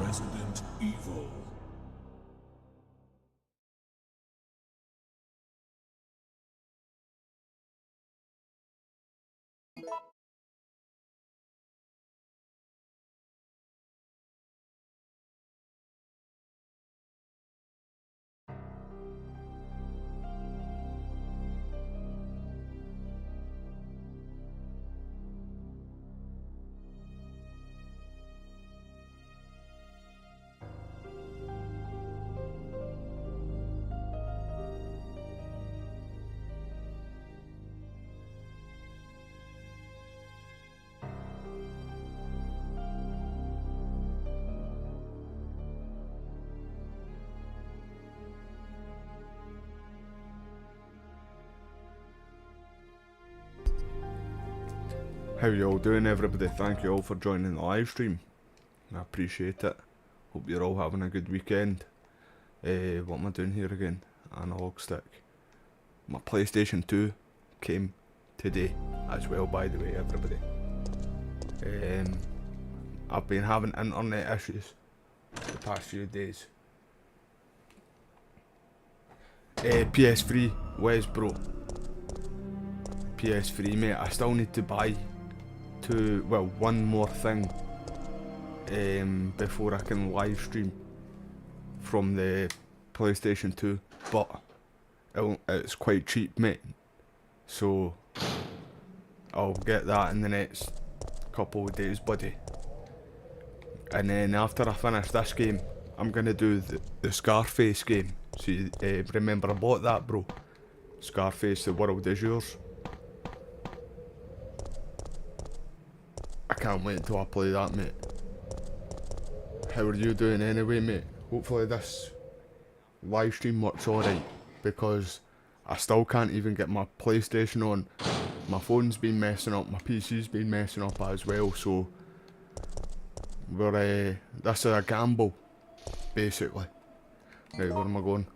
Resident Evil. How you all doing, everybody? Thank you all for joining the live stream. I appreciate it. Hope you're all having a good weekend. What am I doing here again? Analog stick. My PlayStation 2 came today as well, by the way, everybody. I've been having internet issues the past few days. PS3, where's bro? PS3, mate. I still need to buy one more thing before I can live stream from the PlayStation 2, but it's quite cheap, mate, so I'll get that in the next couple of days, buddy. And then after I finish this game, I'm gonna do the Scarface game. See, remember I bought that, bro? Scarface, The World Is Yours. I can't wait till I play that, mate. How are you doing anyway, mate? Hopefully this live stream works alright, because I still can't even get my PlayStation on. My phone's been messing up, my PC's been messing up as well, so this is a gamble, basically. Right, where am I going?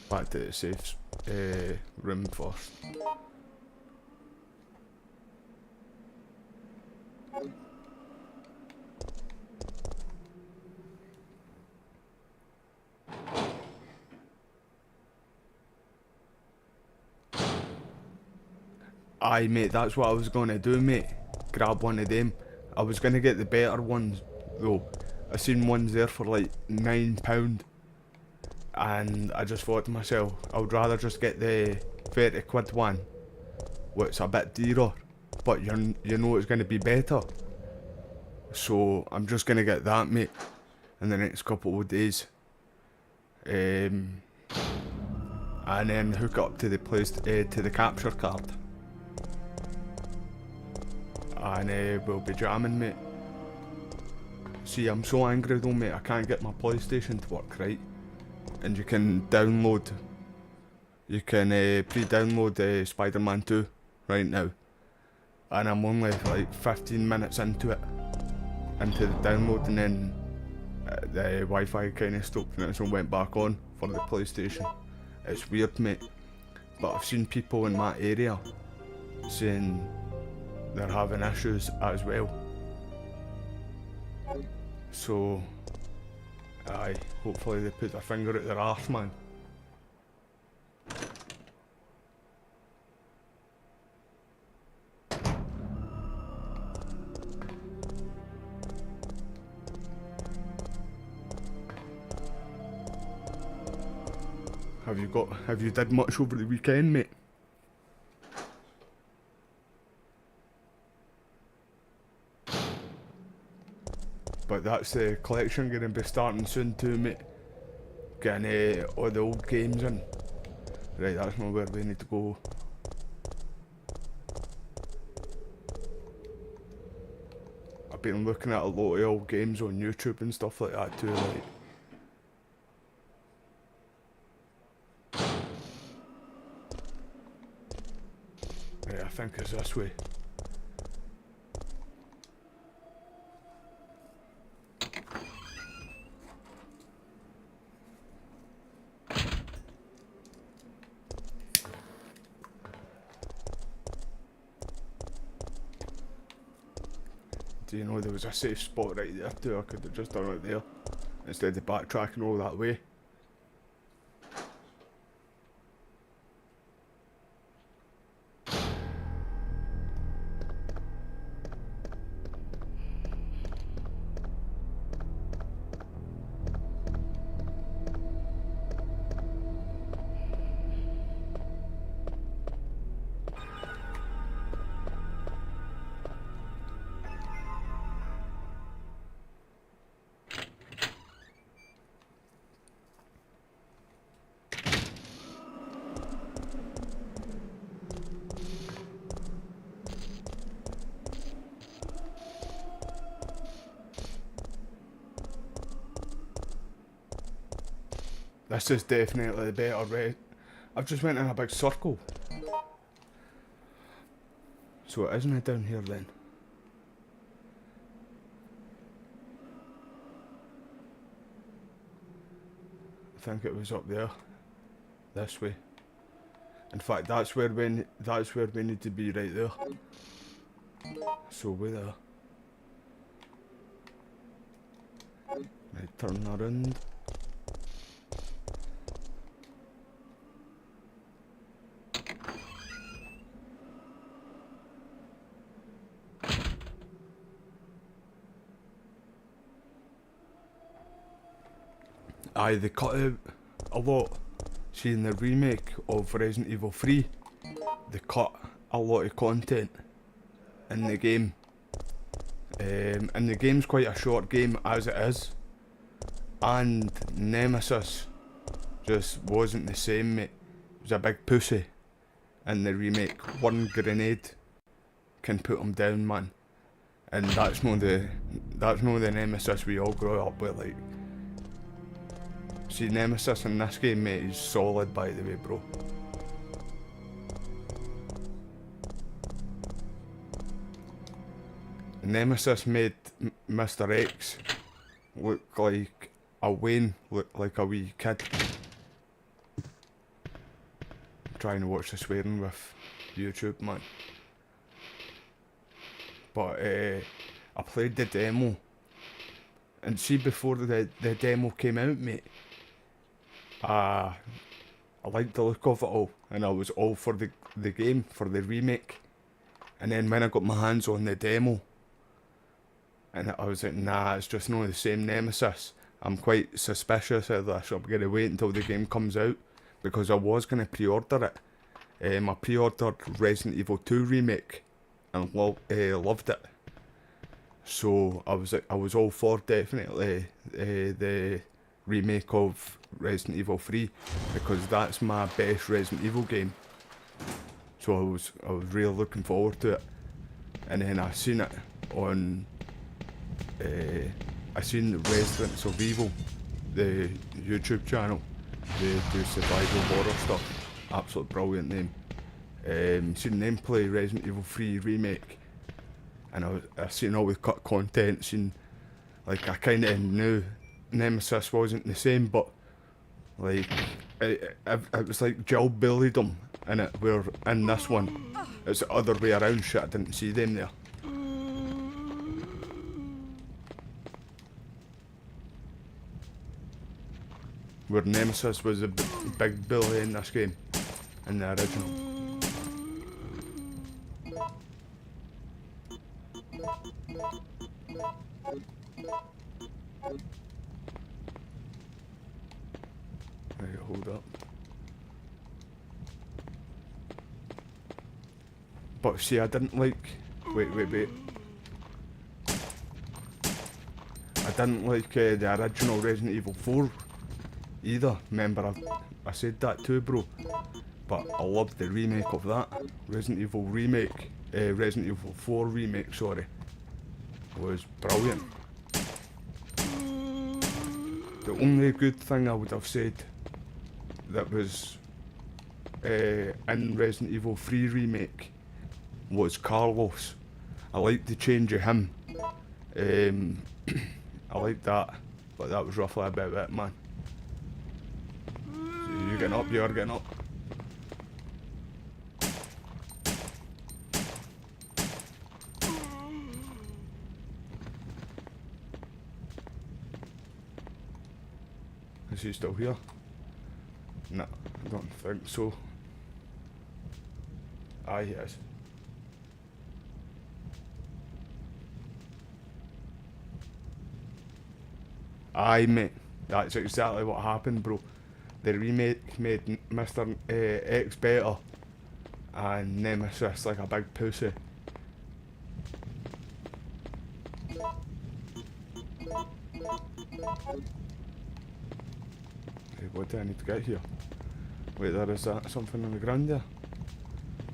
Back to the safe room first. Aye, mate, that's what I was gonna do, mate. Grab one of them. I was gonna get the better ones, though. I seen ones there for like £9, and I just thought to myself, I would rather just get the 30 quid one, which is a bit dearer, but you know it's gonna be better. So I'm just gonna get that, mate, in the next couple of days, and then hook it up to the to the capture card. And we'll be jamming, mate. See, I'm so angry though, mate, I can't get my PlayStation to work right. And you can pre-download Spider-Man 2 right now. And I'm only like 15 minutes into the download, and then the Wi-Fi kind of stopped and it went back on for the PlayStation. It's weird, mate. But I've seen people in my area saying they're having issues as well. So, aye, hopefully they put their finger at their arse, man. Have you did much over the weekend, mate? But that's the collection going to be starting soon too, mate. Getting all the old games in. Right, that's not where we need to go. I've been looking at a lot of old games on YouTube and stuff like that too, like. Right, I think it's this way. Do you know there was a safe spot right there too? I could have just done it there instead of backtracking all that way. This is definitely the better way. I've just went in a big circle. So it isn't it down here then? I think it was up there. This way. In fact, that's where we need to be, right there. So we're there. Right, turn around. Aye, they cut out a lot. See, in the remake of Resident Evil 3, they cut a lot of content in the game. And the game's quite a short game as it is. And Nemesis just wasn't the same, mate. It was a big pussy in the remake. One grenade can put him down, man. And that's not the Nemesis we all grew up with, like. See, Nemesis in this game, mate, is solid, by the way, bro. Nemesis made Mr. X look like a Wayne, look like a wee kid. I'm trying to watch the swearing with YouTube, man. But I played the demo. And see, before the demo came out, mate, I liked the look of it all, and I was all for the game, for the remake. And then when I got my hands on the demo, and I was like, nah, it's just not the same Nemesis. I'm quite suspicious of this. I'm going to wait until the game comes out, because I was going to pre-order it. I pre-ordered Resident Evil 2 Remake, and loved it. So I was all for definitely the remake of Resident Evil 3, because that's my best Resident Evil game. So I was really looking forward to it. And then I seen it on I seen Residents of Evil, the YouTube channel. They do survival horror stuff. Absolutely brilliant name. Seen them play Resident Evil 3 Remake, and I seen all the cut content. Seen, like, I kind of knew Nemesis wasn't the same, but like it was like Jill bullied them in it, where in this one it's the other way around. Shit, I didn't see them there. Where Nemesis was a big bully in this game, in the original. Right, hold up. But see, I didn't like. Wait. I didn't like the original Resident Evil 4 either. Remember, I said that too, bro. But I loved the remake of that. Resident Evil 4 remake, sorry. Was brilliant. The only good thing I would have said that was in Resident Evil 3 remake was Carlos. I liked the change of him. I liked that, but that was roughly about it, man. So you getting up? You're getting up. Is he still here? No, I don't think so. Aye, he is. Aye, mate. That's exactly what happened, bro. The remake made Mr. X better, and Nemesis like a big pussy. Hey, what do I need to get here? Wait, there is that something on the ground there?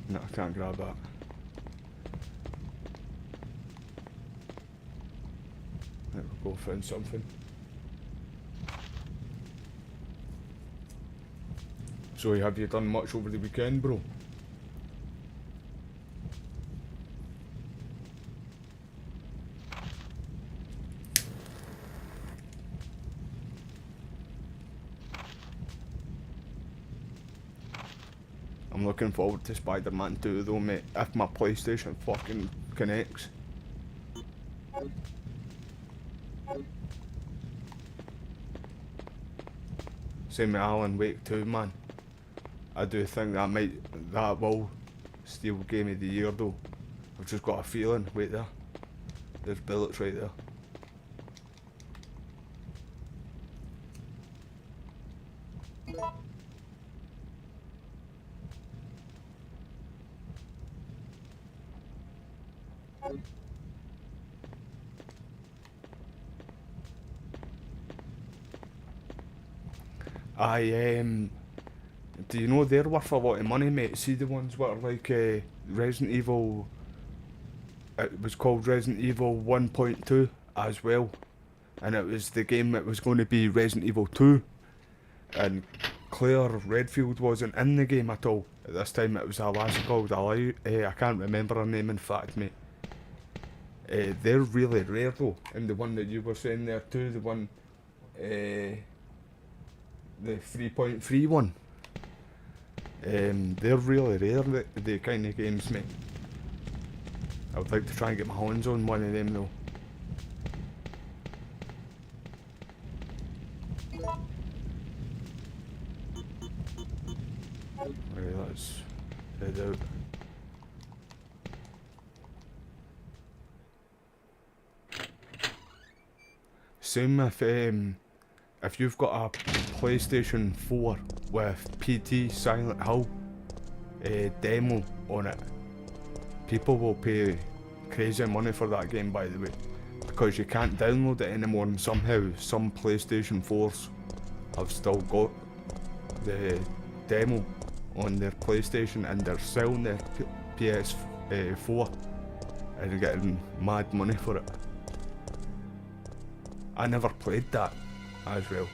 No, I can't grab that. There we go, found something. So have you done much over the weekend, bro? I'm looking forward to Spider-Man 2 though, mate, if my PlayStation fucking connects. Same with Alan Wake 2, man. I do think that will steal Game of the Year though. I've just got a feeling. Wait there. There's bullets right there. Do you know they're worth a lot of money, mate? See the ones that are like Resident Evil. It was called Resident Evil 1.2 as well, and it was the game that was going to be Resident Evil 2, and Claire Redfield wasn't in the game at all. At this time it was a lassie called I can't remember her name in fact, mate. They're really rare though, and the one that you were saying there too, the one, the 3.3 one. They're really rare, the kind of games, mate. I would like to try and get my hands on one of them though. Right, let's head out. Same if you've got a PlayStation 4 with PT Silent Hill demo on it, people will pay crazy money for that game, by the way, because you can't download it anymore, and somehow some PlayStation 4s have still got the demo on their PlayStation and they're selling their PS4 and getting mad money for it. I never played that as well,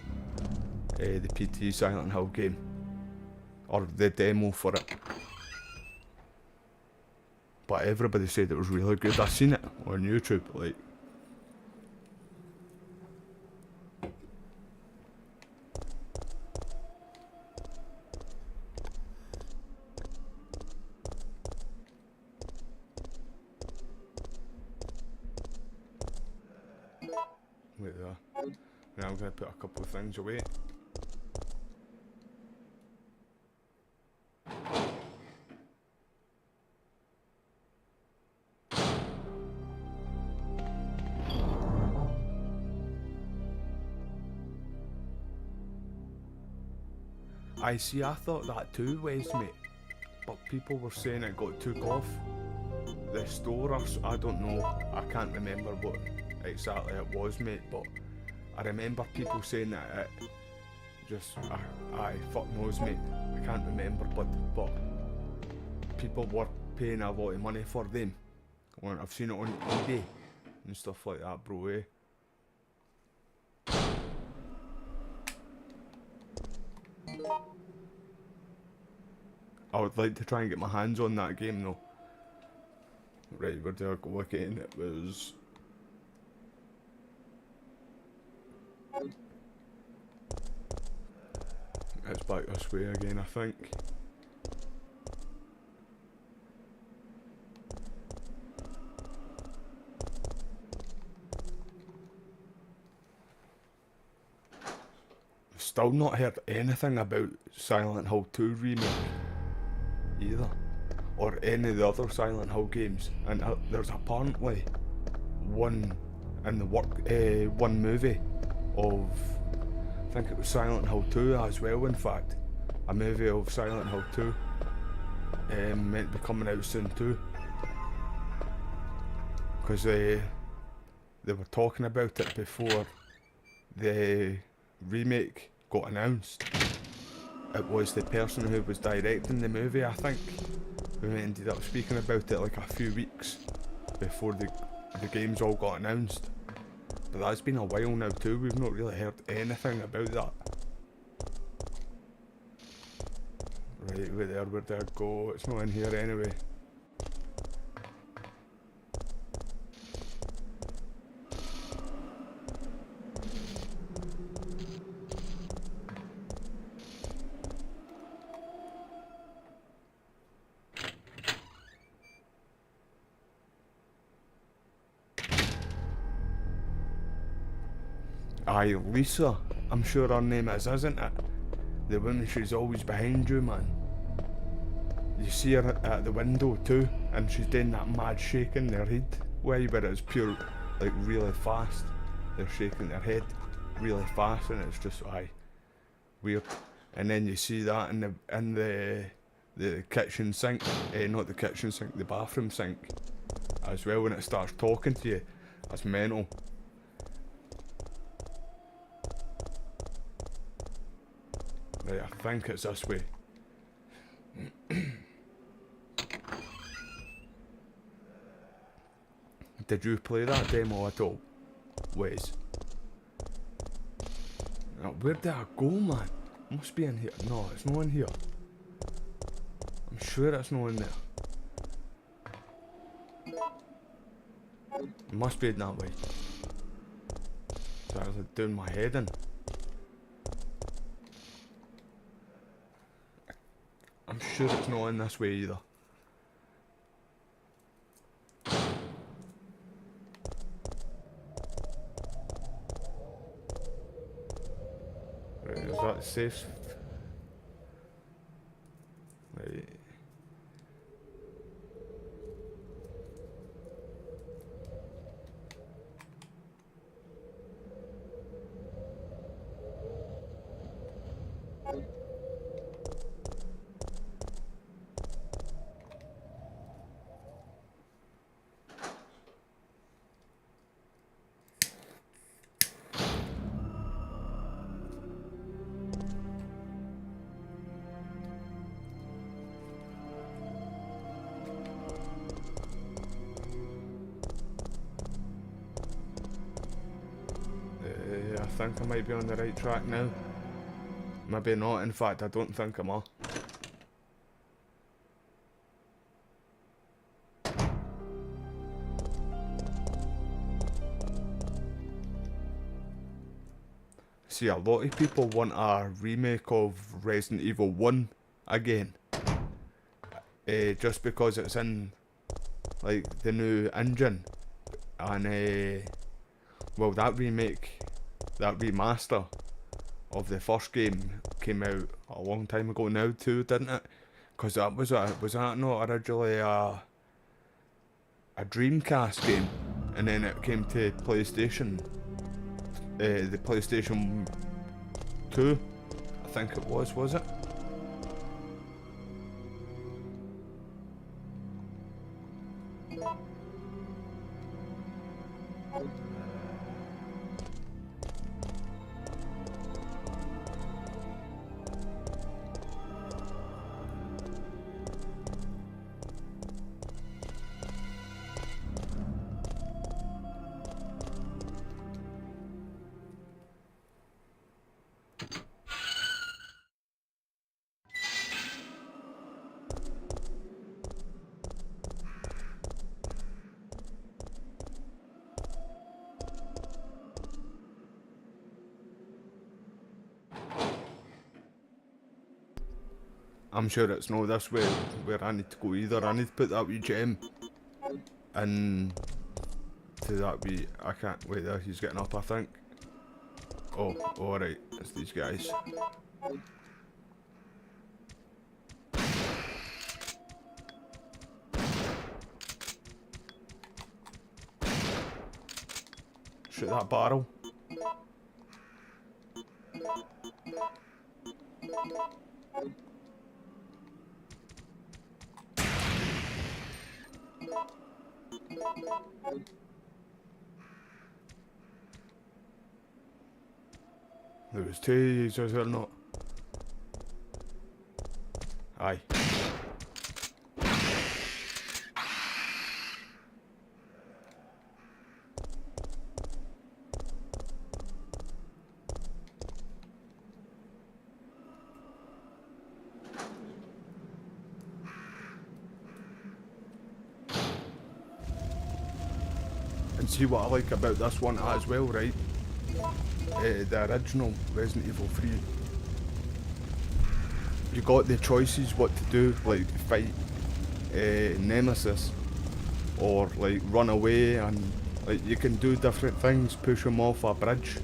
the PT Silent Hill game, or the demo for it, but everybody said it was really good. I seen it on YouTube, like. Wait there. Now I'm going to put a couple of things away. I see, I thought that too, Wes, mate, but people were saying it got took off the store, or I don't know, I can't remember what exactly it was, mate, but I remember people saying that it just, aye, fuck knows, mate, I can't remember, but people were paying a lot of money for them. I've seen it on eBay and stuff like that, bro, eh? I would like to try and get my hands on that game though. Right, where did I go again? It was... It's back this way again, I think. Still not heard anything about Silent Hill 2 remake either, or any of the other Silent Hill games. And there's apparently one in the one movie of, I think it was Silent Hill 2 as well. In fact, a movie of Silent Hill 2 meant to be coming out soon too, because they were talking about it before the remake got announced. It was the person who was directing the movie, I think, who ended up speaking about it like a few weeks before the games all got announced. But that's been a while now too, we've not really heard anything about that. Right, where did I go? It's not in here anyway. Aye, Lisa, I'm sure her name is, isn't it? The woman, she's always behind you, man. You see her at the window too, and she's doing that mad shaking their head way, but it's pure, like, really fast. They're shaking their head really fast, and it's just, aye, weird. And then you see that in the kitchen sink, not the kitchen sink, the bathroom sink as well, when it starts talking to you. That's mental. Right, I think it's this way. Did you play that demo at all, Wes? Now, where did I go, man? Must be in here. No, it's not in here. I'm sure it's not in there. It must be in that way. So I was doing my head in. I'm sure it's not in this way either. Right, is that safe? Right. I think I might be on the right track now. Maybe not, in fact I don't think I'm on. See, a lot of people want a remake of Resident Evil 1 again. Just because it's in, like, the new engine. And, well, that remaster of the first game came out a long time ago now too, didn't it? Because that was that not originally a Dreamcast game, and then it came to PlayStation, the PlayStation 2, I think it was it? I'm sure it's not this way where I need to go either. I need to put that wee gem in to that wee... I can't... Wait there, he's getting up I think. Oh, alright, it's these guys. Shoot that barrel. There was two, was there not? Aye. And see what I like about this one as well, right? The original Resident Evil 3. You got the choices what to do, like fight Nemesis, or like run away, and like you can do different things, push him off a bridge.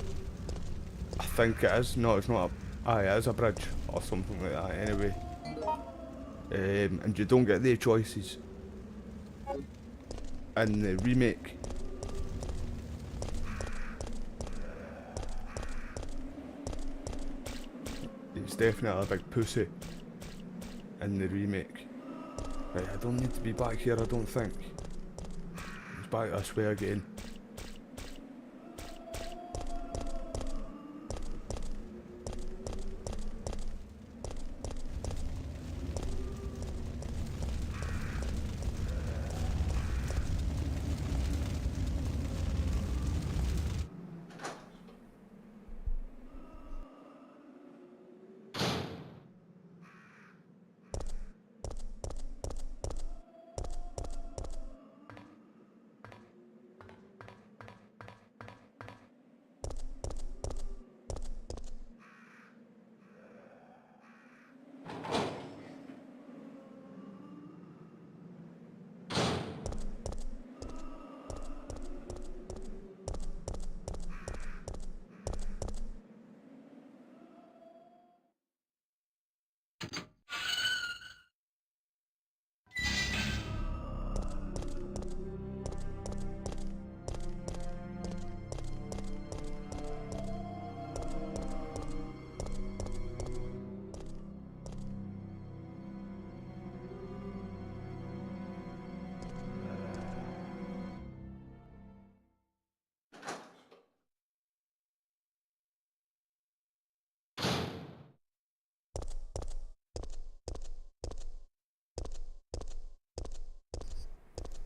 I think it is. No, it's not a... Aye, it is a bridge, or something like that anyway. And you don't get the choices in the remake. He's definitely a big pussy in the remake. Right, I don't need to be back here, I don't think. He's back this way again.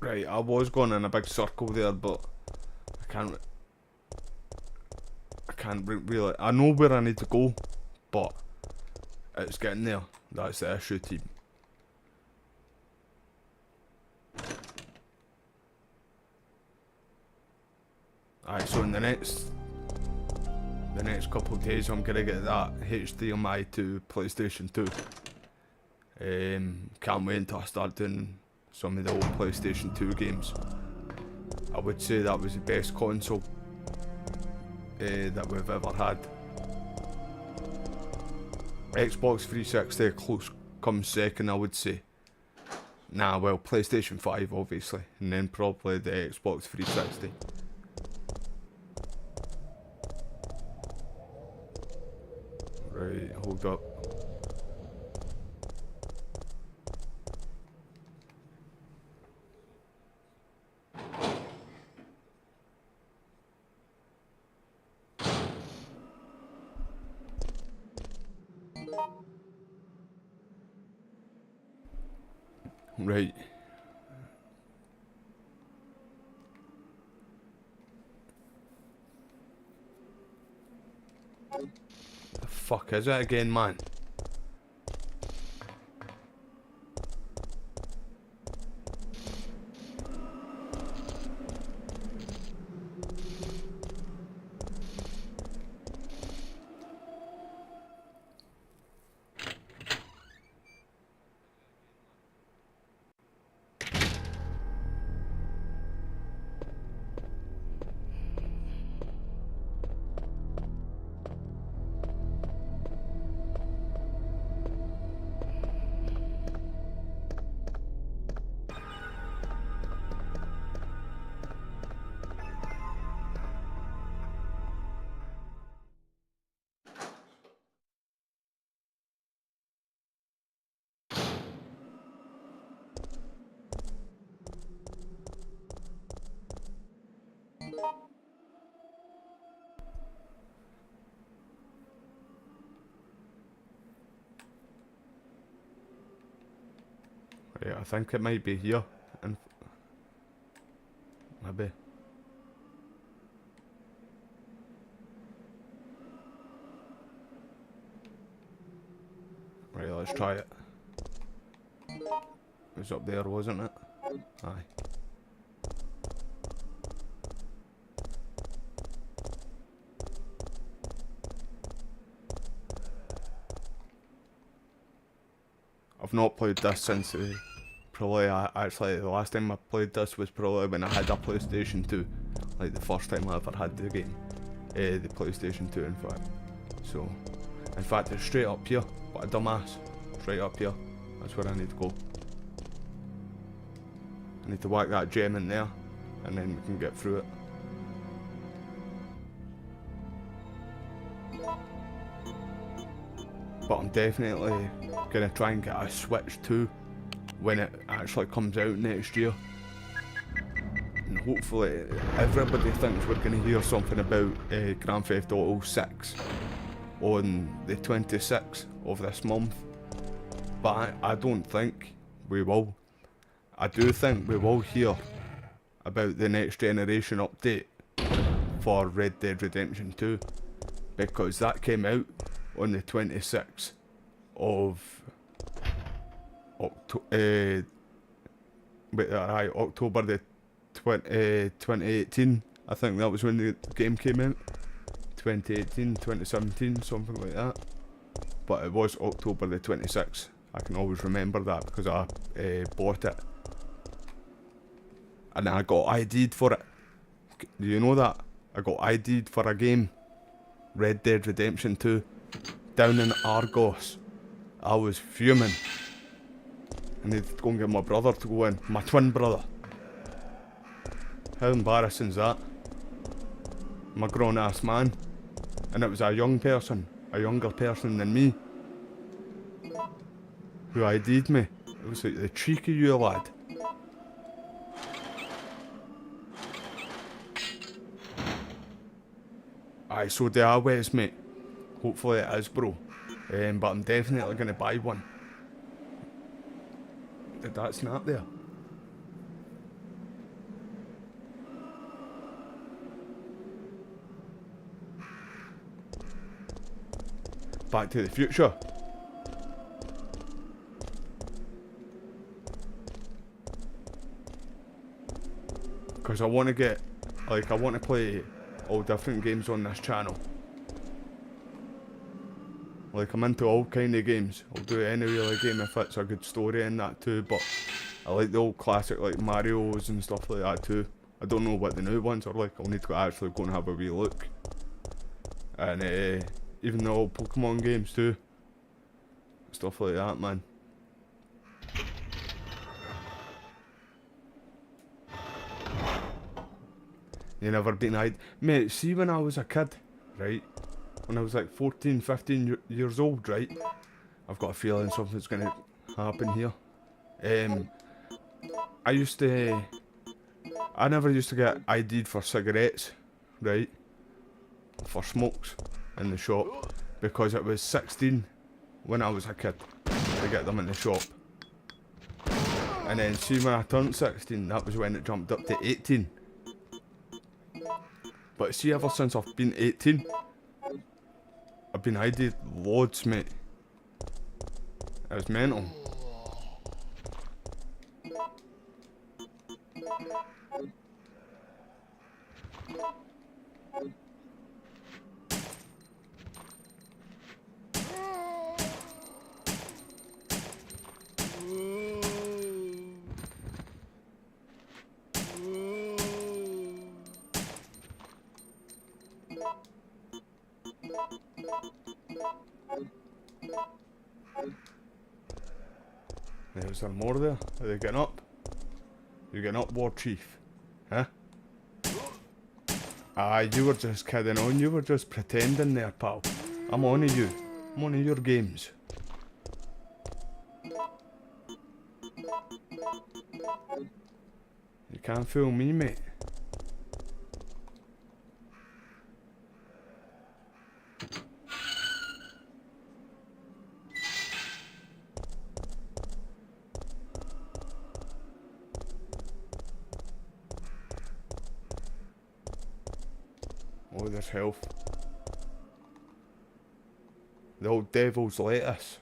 Right, I was going in a big circle there, but I can't really... I know where I need to go, but it's getting there. That's the issue, team. Alright, so in the next couple of days I'm gonna get that HDMI to PlayStation 2. Can't wait until I start doing some of the old PlayStation 2 games. I would say that was the best console that we've ever had. Xbox 360 close comes second, I would say. Nah, well, PlayStation 5 obviously, and then probably the Xbox 360. Right, hold up. Right. The fuck is it again, man? Right, I think it might be here. And maybe. Right, let's try it. It was up there, wasn't it? Aye. I've not played this since actually the last time I played this was probably when I had a PlayStation 2. Like the first time I ever had the game. The PlayStation 2 in fact. So, in fact it's straight up here. What a dumbass. Straight up here. That's where I need to go. I need to whack that gem in there and then we can get through it. But I'm definitely gonna try and get a Switch 2 when it actually comes out next year. And hopefully everybody thinks we're gonna hear something about Grand Theft Auto 6 on the 26th of this month. But I don't think we will. I do think we will hear about the next generation update for Red Dead Redemption 2 because that came out on the 26th of October the 2018. I think that was when the game came out. 2018, 2017, something like that. But it was October the 26th. I can always remember that because I bought it. And I got ID'd for it. Do you know that? I got ID'd for a game. Red Dead Redemption 2. Down in Argos. I was fuming. I needed to go and get my brother to go in. My twin brother. How embarrassing is that? I'm a grown ass man. And it was a young person. A younger person than me. Who ID'd me. It was like the cheek of you lad. Aye, so do I, Wes, mate. Hopefully it is, bro. But I'm definitely going to buy one. Did that snap there? Back to the Future. Because I want to get, like, I want to play all different games on this channel. Like, I'm into all kind of games. I'll do any really game if it's a good story in that too, but I like the old classic like Mario's and stuff like that too. I don't know what the new ones are like. I'll need to actually go and have a wee look. And even the old Pokemon games too. Stuff like that, man. You never been hide. Mate, see when I was a kid, right? When I was like 14, 15 years old, right? I've got a feeling something's gonna happen here. I never used to get ID'd for cigarettes, right? For smokes in the shop. Because it was 16 when I was a kid to get them in the shop. And then see when I turned 16, that was when it jumped up to 18. But see, ever since I've been 18, I've been ID'd loads, mate. It was mental. Is there more there? Are they getting up? You getting up, War Chief? Huh? Aye, you were just kidding on. You were just pretending there, pal. I'm on to you. I'm on to your games. You can't fool me, mate. Oh, there's health. The old devil's lettuce.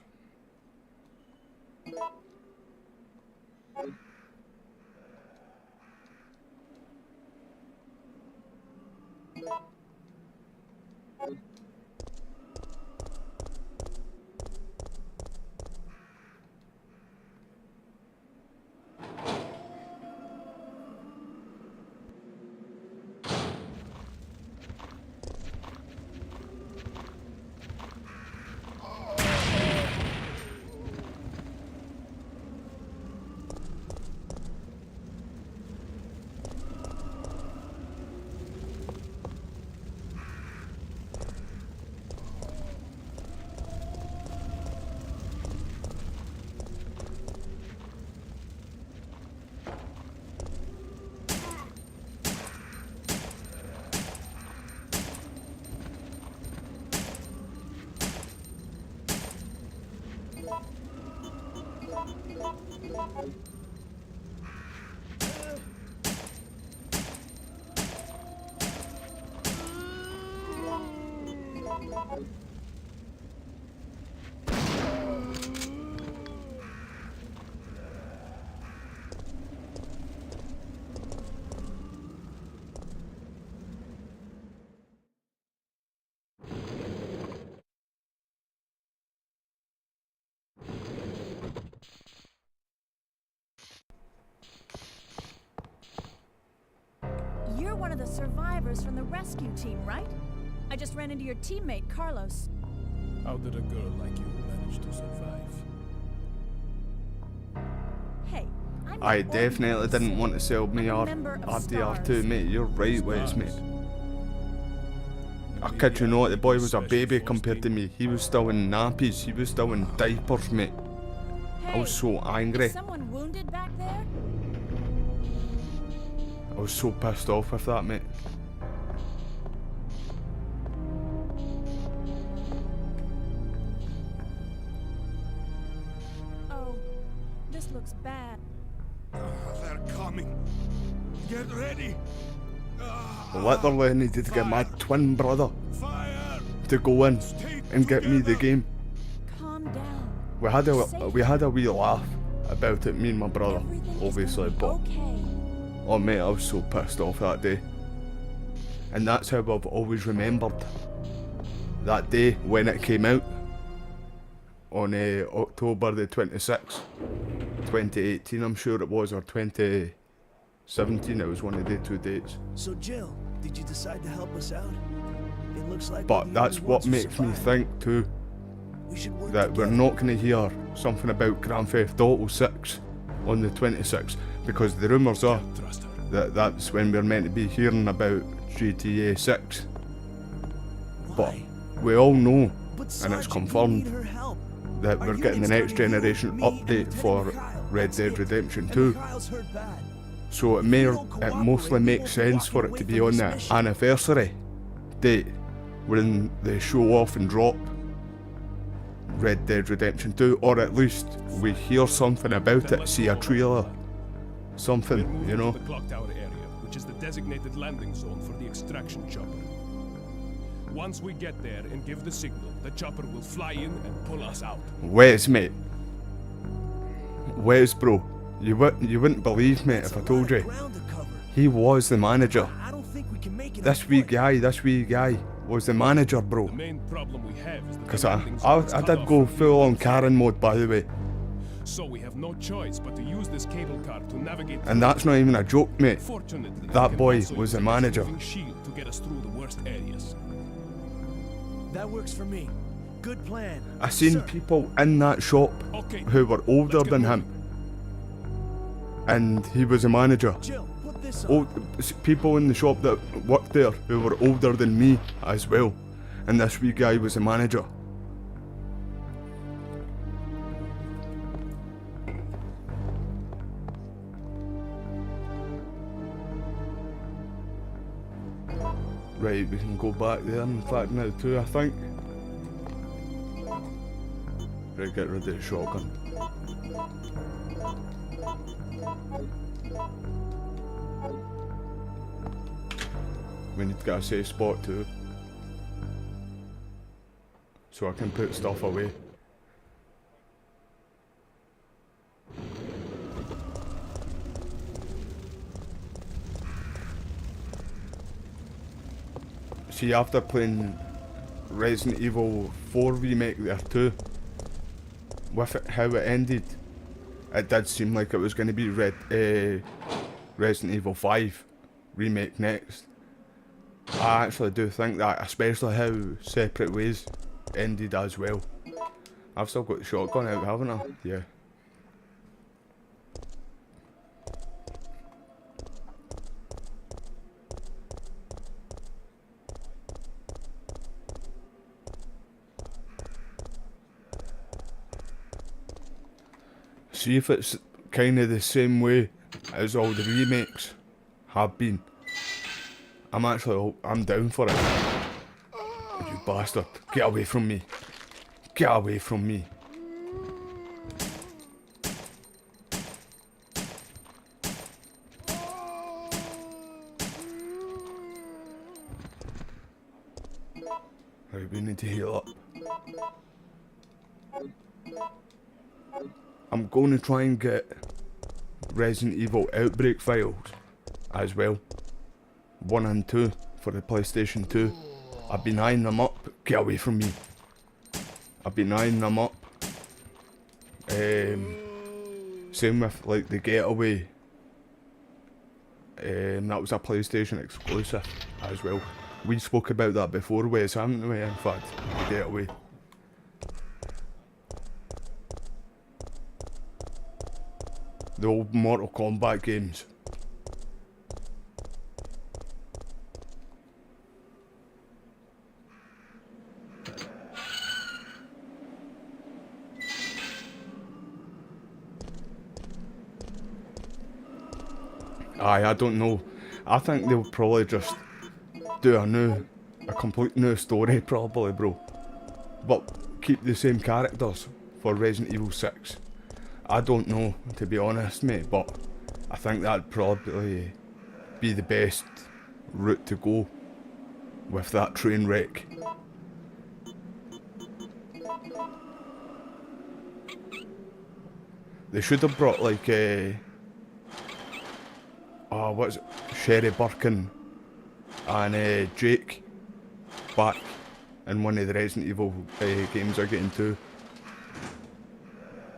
You're one of the survivors from the rescue team, right? I just ran into your teammate, Carlos. How did a girl like you manage to survive? Hey, I'm I an definitely ordinary didn't want to sell me I'm a member of RDR2, Stars. mate. You're right, Wes, mate. Stars. I kid you not, the boy was a baby compared to me. He was still in nappies, he was still in diapers, mate. I was so angry. Is someone wounded back there? I was so pissed off with that, mate. Oh, this looks bad. They're coming. Get ready. I literally needed to get my twin brother Fire. to go in and get me the game. Calm down. We had a wee laugh about it, me and my brother, Everything is obviously, gonna be but okay. oh mate, I was so pissed off that day. And that's how I've always remembered that day when it came out on October the 26th, 2018 I'm sure it was, or 2017, it was one of the two dates. So Jill, did you decide to help us out? It looks like But we're the that's only what ones who makes me survived. think too, We should work that we're together. not going to hear something about Grand Theft Auto 6 on the 26th, because the rumours are Trust her. that that's when we're meant to be hearing about GTA 6. But Why? we all know, But and it's Sergeant, we confirmed, need her help. that Our we're getting the unit's next starting to generation heal. Me and update Lieutenant for Mikhail, Red that's Dead it. Redemption And 2. Mikhail's hurt bad. So it mostly makes sense for it to be on the anniversary date when they show off and drop Red Dead Redemption 2, or at least we hear something about it, see a trailer, We're something, moving you know. to the clock tower area, which is the designated landing zone for the extraction chopper. Once we get there and give the signal, the chopper will fly in and pull us out. Wes, mate. Wes, bro. You wouldn't believe me if I told you. He was the manager. I don't think we can make it. This wee guy was the manager, bro. The main problem we have is that Because the landing zone is I cut did off go from full on the Karen mode, by the way. So we have no choice but to use this cable car to navigate. And that's not even a joke, mate. Fortunately, that we can boy also was use the its manager. moving shield to get us through the worst areas. That works for me. Good plan. I seen Sir. people in that shop Okay. who were older Let's get than him. And he was a manager. Jill, put this on. People in the shop that worked there who were older than me as well. And this wee guy was a manager. Right, we can go back there in fact now too, I think. Right, get rid of the shotgun. We need to get a safe spot too, so I can put stuff away. See, after playing Resident Evil 4 Remake there too, with it, how it ended, it did seem like it was going to be Resident Evil 5 Remake next. I actually do think that, especially how Separate Ways ended as well. I've still got the shotgun out, haven't I? Yeah. See if it's kind of the same way as all the remakes have been. I'm down for it. You bastard. Get away from me. Get away from me. Right, we need to heal up. I'm going to try and get Resident Evil Outbreak files as well. 1 and 2 for the PlayStation 2. I've been eyeing them up. Get away from me. I've been eyeing them up. Same with like the Getaway. That was a PlayStation exclusive as well. We spoke about that before, Wes, haven't we? In fact, the Getaway. The old Mortal Kombat games. I don't know. I think they'll probably just do a complete new story probably, bro. But keep the same characters for Resident Evil 6. I don't know, to be honest, mate, but I think that'd probably be the best route to go with that train wreck. They should have brought like what is it? Sherry Birkin and Jake back in one of the Resident Evil games I get into.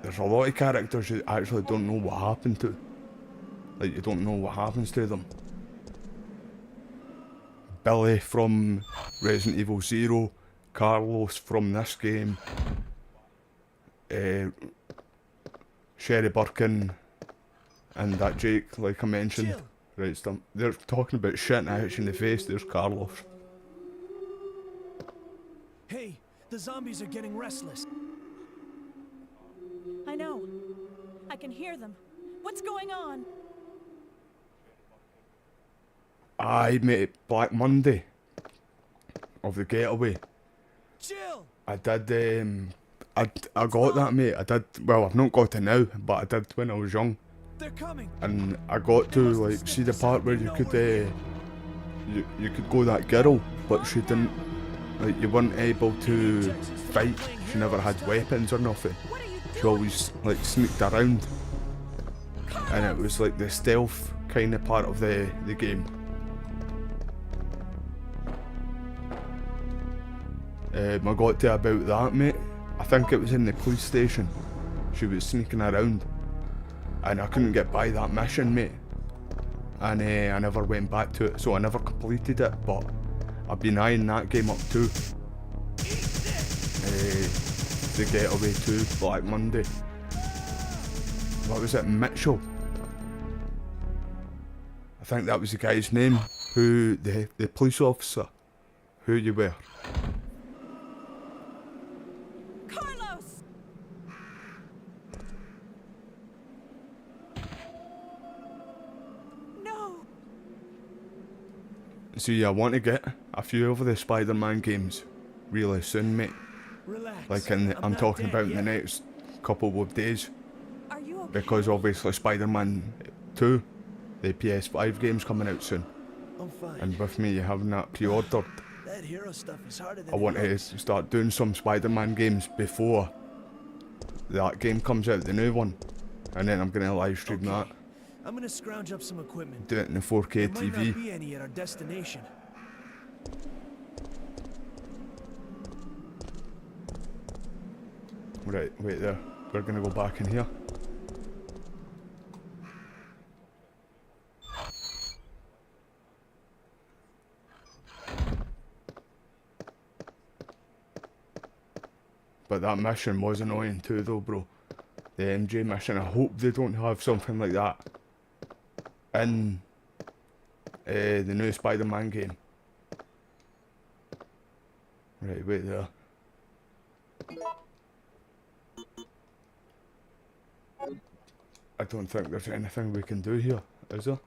There's a lot of characters you actually don't know what happened to. Like, you don't know what happens to them. Billy from Resident Evil 0, Carlos from this game, Sherry Birkin, and that Jake, like I mentioned. Jill. Right, they're talking about shit and I hit you in the face. There's Carlos. Hey, the zombies are getting restless. I know. I can hear them. What's going on? I mate, Black Monday of the Getaway. Jill! I did, I got that, mate. I did, well, I've not got it now, but I did when I was young. They're coming. And I got to, like, see the part where you could, you could go that girl, but she didn't, like, you weren't able to fight. She never had weapons or nothing. She always, like, sneaked around. And it was, like, the stealth kind of part of the game. I got to about that, mate. I think it was in the police station. She was sneaking around. And I couldn't get by that mission, mate. And I never went back to it, so I never completed it, but I've been eyeing that game up too. The Getaway 2, Black Monday. What was it, Mitchell? I think that was the guy's name, who, the police officer, who you were. Carlos! No! See, I want to get a few of the Spider-Man games really soon, mate. Relax. Like I'm talking about in the next couple of days. Are you okay? Because obviously Spider-Man 2, the PS5 game's coming out soon. I'm fine. And with me having that pre-ordered, That hero stuff is harder than I want it to looks. start doing some Spider-Man games before that game comes out, the new one. And then I'm going to live stream that. I'm gonna scrounge up some equipment. Do it in the 4K There might TV. not be any at our destination. Right, wait there. We're going to go back in here. But that mission was annoying too though, bro. The MJ mission, I hope they don't have something like that in the new Spider-Man game. Right, wait there. I don't think there's anything we can do here, is there?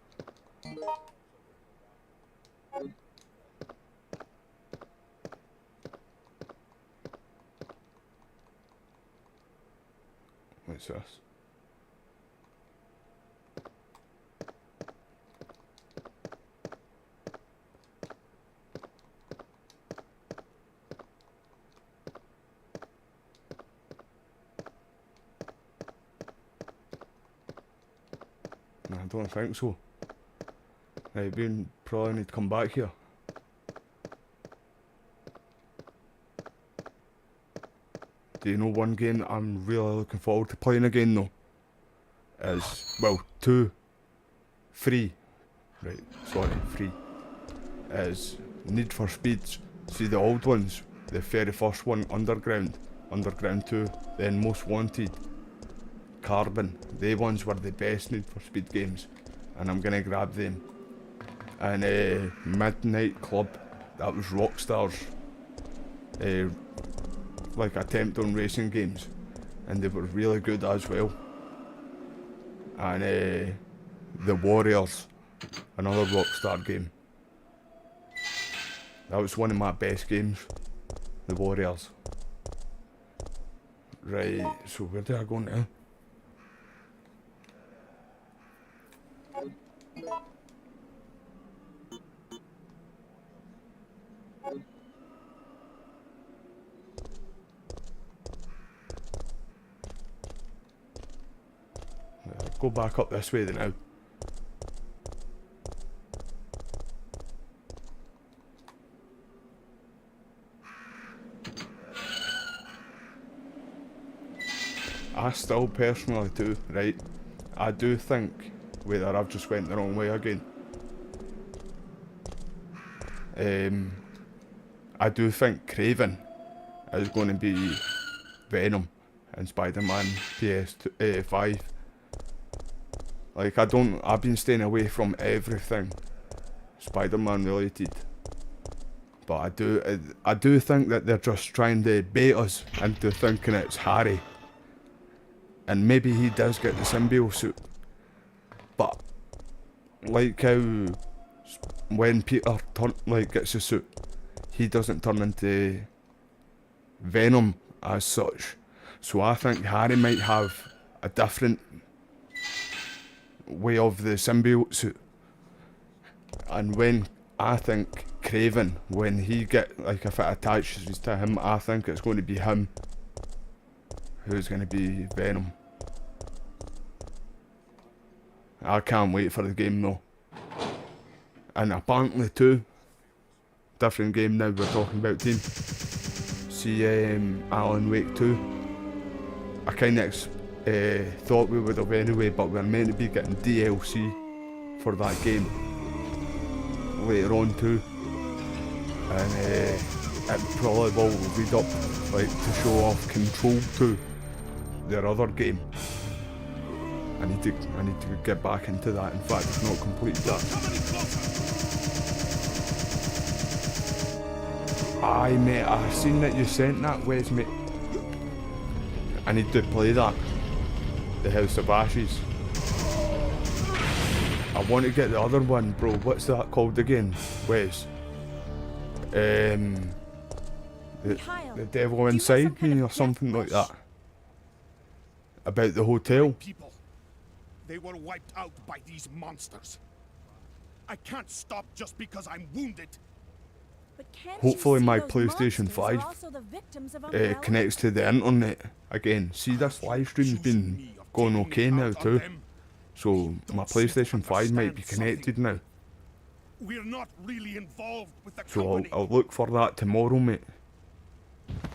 What's this? No, I don't think so. Right, we probably need to come back here. Do you know one game that I'm really looking forward to playing again though? Is, well, three, is Need for Speeds. See the old ones, the very first one, Underground 2, then Most Wanted, Carbon. They ones were the best Need for Speed games, and I'm gonna grab them. And Midnight Club, that was Rockstar's like attempt on racing games, and they were really good as well. And The Warriors, another Rockstar game. That was one of my best games, The Warriors. Right, so where do I go now? Go back up this way then now. I still personally do, right? I do think, whether I've just went the wrong way again. I do think Craven is going to be Venom in Spider-Man PS5. Like, I've been staying away from everything Spider-Man related. But I do think that they're just trying to bait us into thinking it's Harry. And maybe he does get the symbiote suit. But, like how when Peter gets the suit, he doesn't turn into Venom as such. So I think Harry might have a different way of the symbiote suit. And when I think Craven, when he if it attaches to him, I think it's going to be him who's going to be Venom. I can't wait for the game though. And apparently too, different game now we're talking about, team. See Alan Wake 2. I kind of thought we would have anyway, but we're meant to be getting DLC for that game later on too. And it probably will lead up to show off Control 2, their other game. I need to get back into that. In fact, I've not completed that. Aye mate, I've seen that you sent that, Wes mate. I need to play that. The House of Ashes. I want to get the other one, bro. What's that called again, Wes? The Devil Inside Me or something like that. About the hotel. People. They were wiped out by these monsters. I can't stop just because I'm wounded. But can't Hopefully you see my those PlayStation monsters are 5 also the victims of Umbrella? connects to the internet again. See, this live stream's been going okay now too. So my PlayStation 5 might be connected now. We're not really involved with the So company. I'll look for that tomorrow, mate.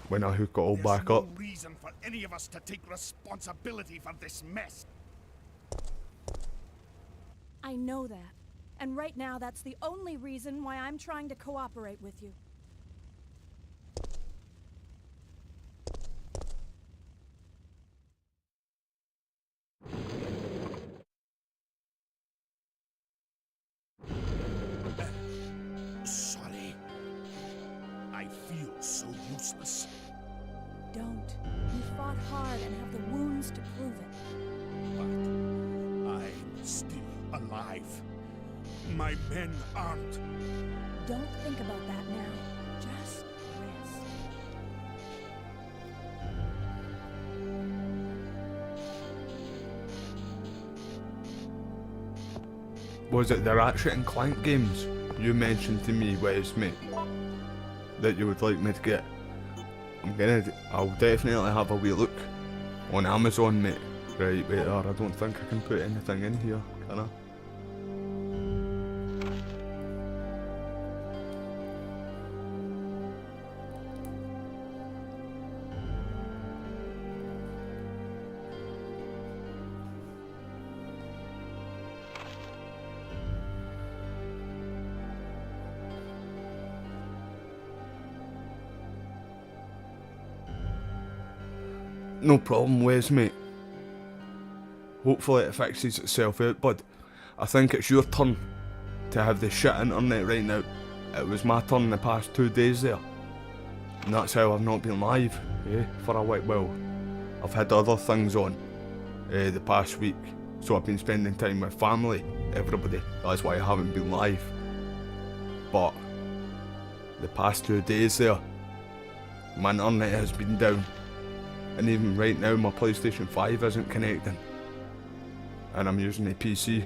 When I hook it all back up. There's no reason for any of us to take responsibility for this mess. I know that. And right now, that's the only reason why I'm trying to cooperate with you. Sorry. I feel so useless. Don't. You fought hard and have the wounds to prove it. But I'm still alive. My men aren't. Don't think about that now. Just rest. Was it the Ratchet and Clank games you mentioned to me, Wes, mate, that you would like me to get? I'll definitely have a wee look on Amazon, mate. Right, wait there, I don't think I can put anything in here, can I? No problem, Wes, mate. Hopefully it fixes itself out, bud. I think it's your turn to have the shit internet right now. It was my turn the past 2 days there. And that's how I've not been live, for a while. Well, I've had other things on the past week. So I've been spending time with family, everybody. That's why I haven't been live. But the past 2 days there, my internet has been down. And even right now my PlayStation 5 isn't connecting. And I'm using the PC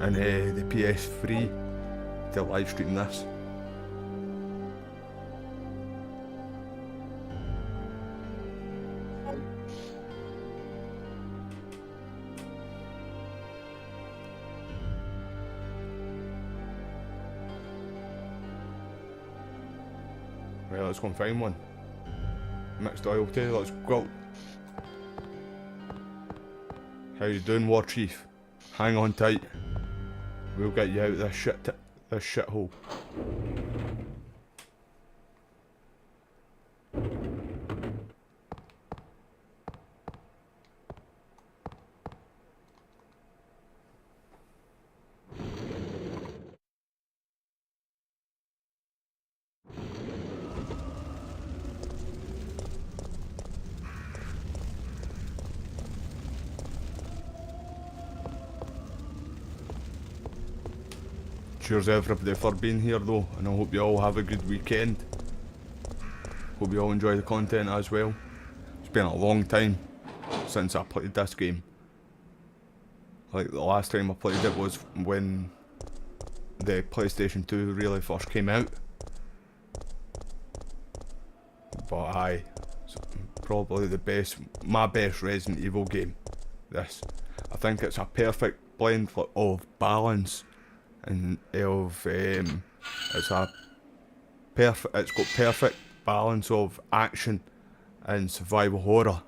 and the PS3 to live stream this. Right, let's go and find one. Mixed oil too, let's go. How you doing, War Chief? Hang on tight. We'll get you out of this shithole. Cheers everybody for being here though, and I hope you all have a good weekend. Hope you all enjoy the content as well. It's been a long time since I played this game. Like the last time I played it was when the PlayStation 2 really first came out. But aye, it's probably my best Resident Evil game. This, I think it's a perfect blend of balance. And it's got perfect balance of action and survival horror.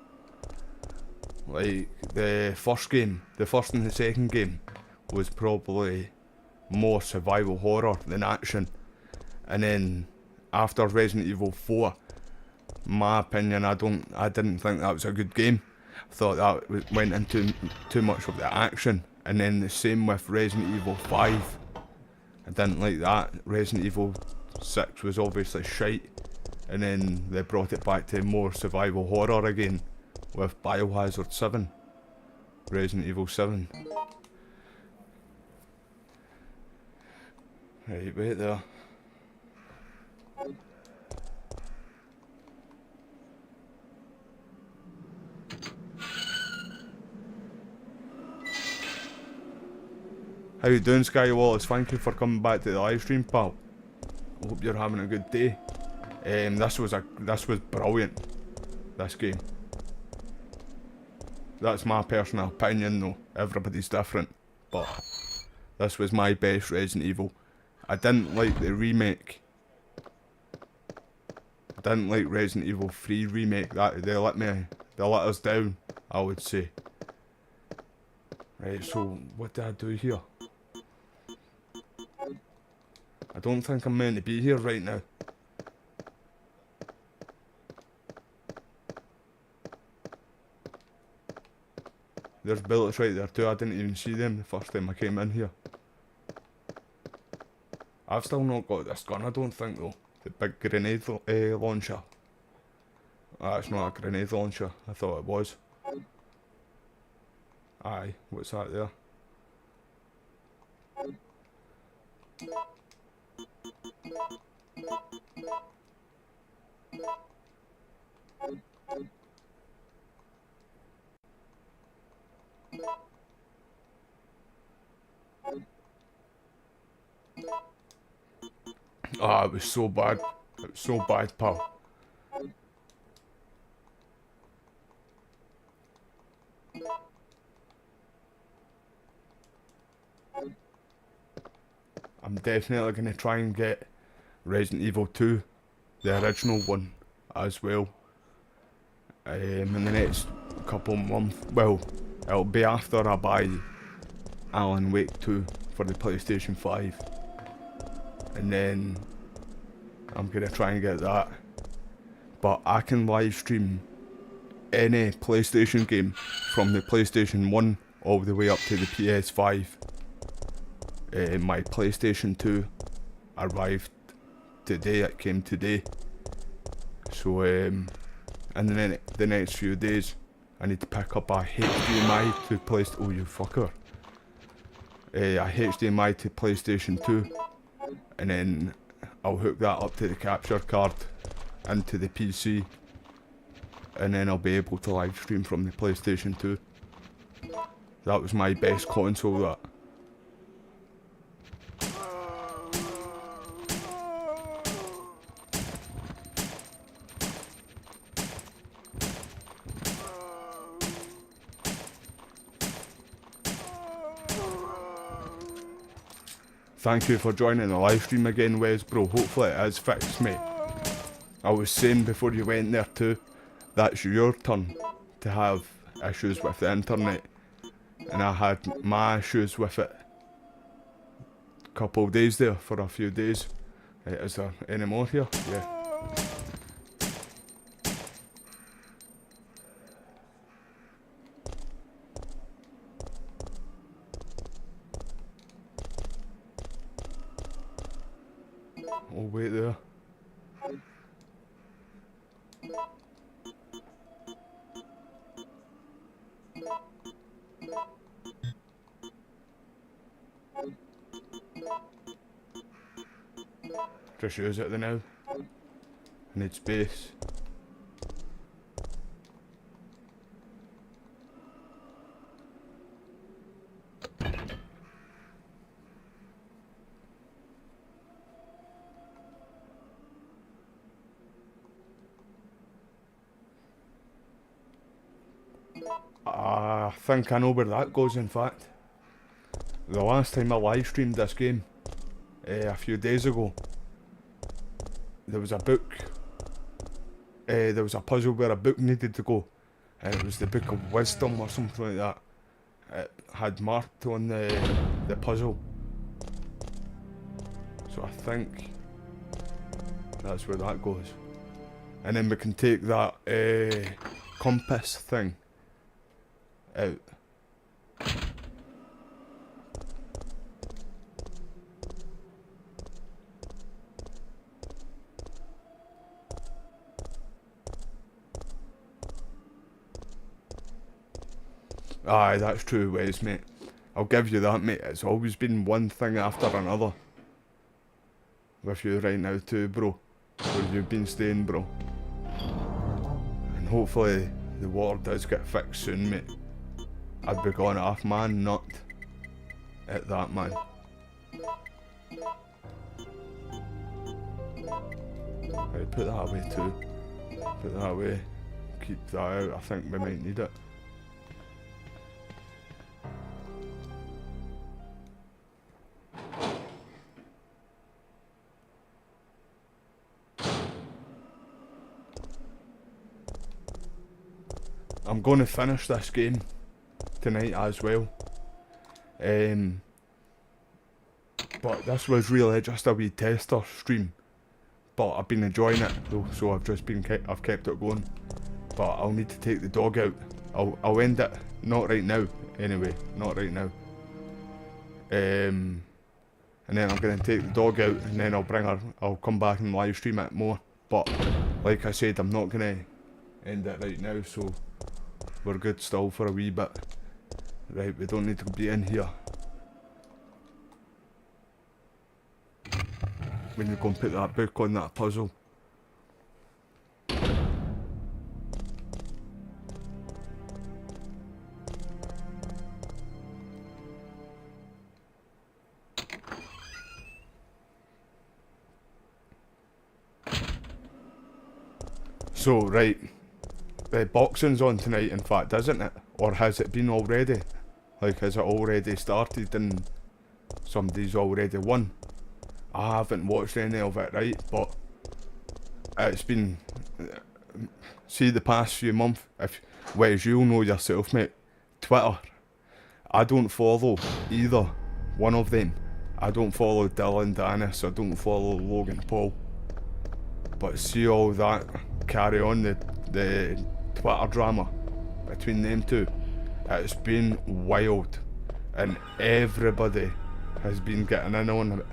Like the first and the second game was probably more survival horror than action, and then after Resident Evil 4, my opinion, I didn't think that was a good game. I thought that went into too much of the action, and then the same with Resident Evil 5. I didn't like that. Resident Evil 6 was obviously shite, and then they brought it back to more survival horror again with Biohazard 7, Resident Evil 7. Right, wait there. How you doing, Sky Wallace? Thank you for coming back to the live stream, pal. Hope you're having a good day. This was brilliant. This game. That's my personal opinion, though. Everybody's different, but this was my best Resident Evil. I didn't like the remake. I didn't like Resident Evil 3 remake. That they let us down, I would say. Right, so what did I do here? I don't think I'm meant to be here right now. There's bullets right there too. I didn't even see them the first time I came in here. I've still not got this gun, I don't think, though. The big grenade launcher. It's not a grenade launcher. I thought it was. Aye, what's that there? Ah, it was so bad. It was so bad, pal. I'm definitely going to try and get Resident Evil 2, the original one, as well. In the next couple months. Well, it'll be after I buy Alan Wake 2 for the PlayStation 5. And then I'm going to try and get that. But I can live stream any PlayStation game from the PlayStation 1 all the way up to the PS5. My PlayStation 2 arrived today, it came today. So in the next few days I need to pick up a HDMI to PlayStation. Oh, you fucker. A HDMI to PlayStation 2, and then I'll hook that up to the capture card into the PC, and then I'll be able to live stream from the PlayStation 2. That was my best console, that. Thank you for joining the live stream again, Wes, bro. Hopefully it is fixed, mate. I was saying before you went there too, that's your turn to have issues with the internet. And I had my issues with it a couple of days there, for a few days. Is there any more here? Yeah. Oh, wait there. Just use it now. I need space. I think I know where that goes, in fact. The last time I live streamed this game, a few days ago, there was a book, there was a puzzle where a book needed to go, and it was the Book of Wisdom or something like that. It had marked on the puzzle. So I think that's where that goes. And then we can take that compass thing out. Aye, that's true, Wes, mate. I'll give you that, mate. It's always been one thing after another with you right now too, bro. Where you've been staying, bro. And hopefully the water does get fixed soon, mate. I'd be going off my nut at that, man. Right, put that away too. Put that away. Keep that out. I think we might need it. I'm going to finish this game tonight as well. But this was really just a wee tester stream. But I've been enjoying it though, so I've kept it going. But I'll need to take the dog out. I'll end it, not right now anyway, not right now. And then I'm gonna take the dog out, and then I'll come back and live stream it more. But like I said, I'm not gonna end it right now, so we're good still for a wee bit. Right, we don't need to be in here. We need to go and put that book on that puzzle. So, right, the boxing's on tonight, in fact, isn't it? Or has it been already? Like, has it already started and somebody's already won? I haven't watched any of it, right? But it's been, see, the past few months, as you'll know yourself, mate, Twitter, I don't follow either one of them. I don't follow Dylan Dennis, I don't follow Logan Paul. But see all that carry on, the Twitter drama between them two, it's been wild, and everybody has been getting in on it.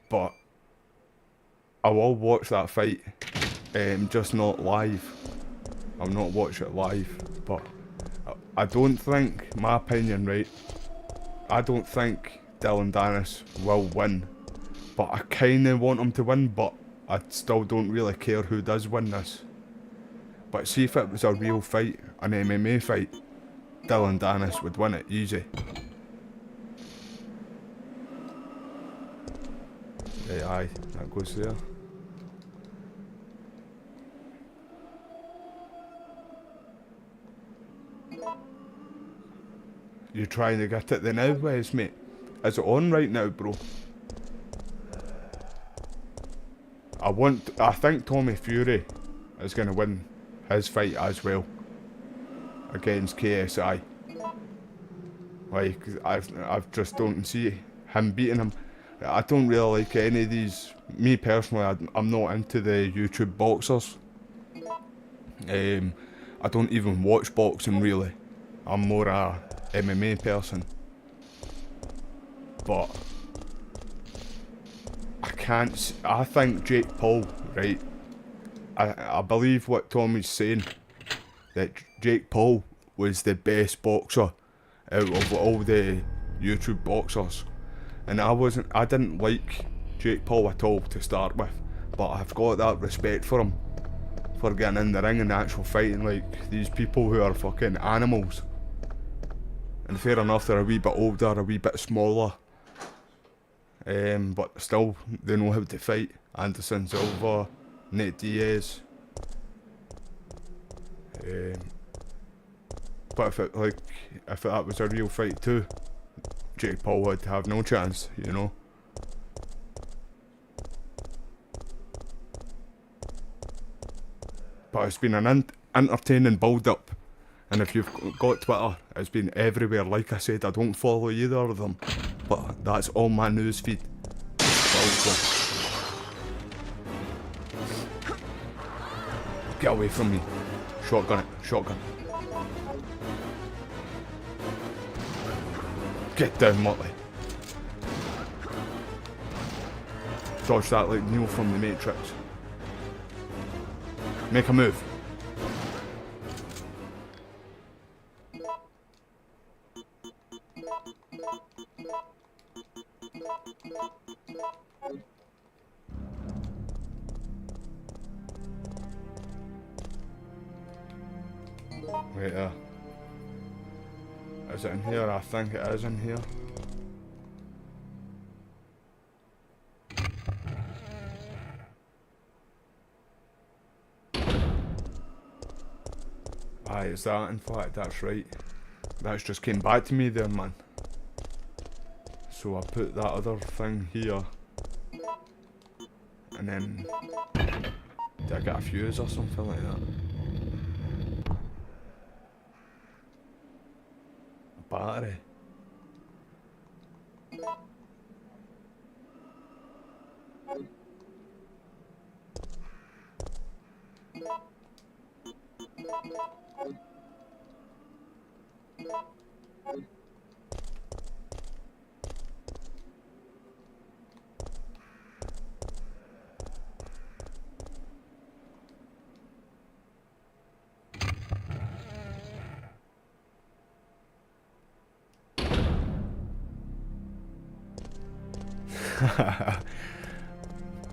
But I will watch that fight, just not live. I'll not watch it live, but I don't think, my opinion, right, I don't think Dylan Dennis will win, but I kinda want him to win, but I still don't really care who does win this. But see, if it was a real fight, an MMA fight, Dylan Dennis would win it easy. Right, aye, that goes there. You trying to get it the now, Wes, mate? Is it on right now, bro? I think Tommy Fury is going to win his fight as well against KSI. Like, I just don't see him beating him. I don't really like any of these. Me personally, I'm not into the YouTube boxers. I don't even watch boxing really. I'm more a MMA person. But I think Jake Paul, right? I believe what Tommy's saying, that Jake Paul was the best boxer out of all the YouTube boxers. And I didn't like Jake Paul at all to start with, but I've got that respect for him, for getting in the ring and actual fighting like these people who are fucking animals. And fair enough, they're a wee bit older, a wee bit smaller, but still they know how to fight. Anderson Silva, Nate Diaz. But if that was a real fight too, Jake Paul would have no chance, you know. But it's been an entertaining build-up, and if you've got Twitter, it's been everywhere. Like I said, I don't follow either of them, but that's all my news feed. Get away from me. Shotgun it, shotgun. Get down, Motley. Dodge that like Neo from the Matrix. Make a move. Right there. Is it in here? I think it is in here. Aye, it's that, in fact, that's right. That's just came back to me there, man. So I put that other thing here. And then... did I get a fuse or something like that? A battery.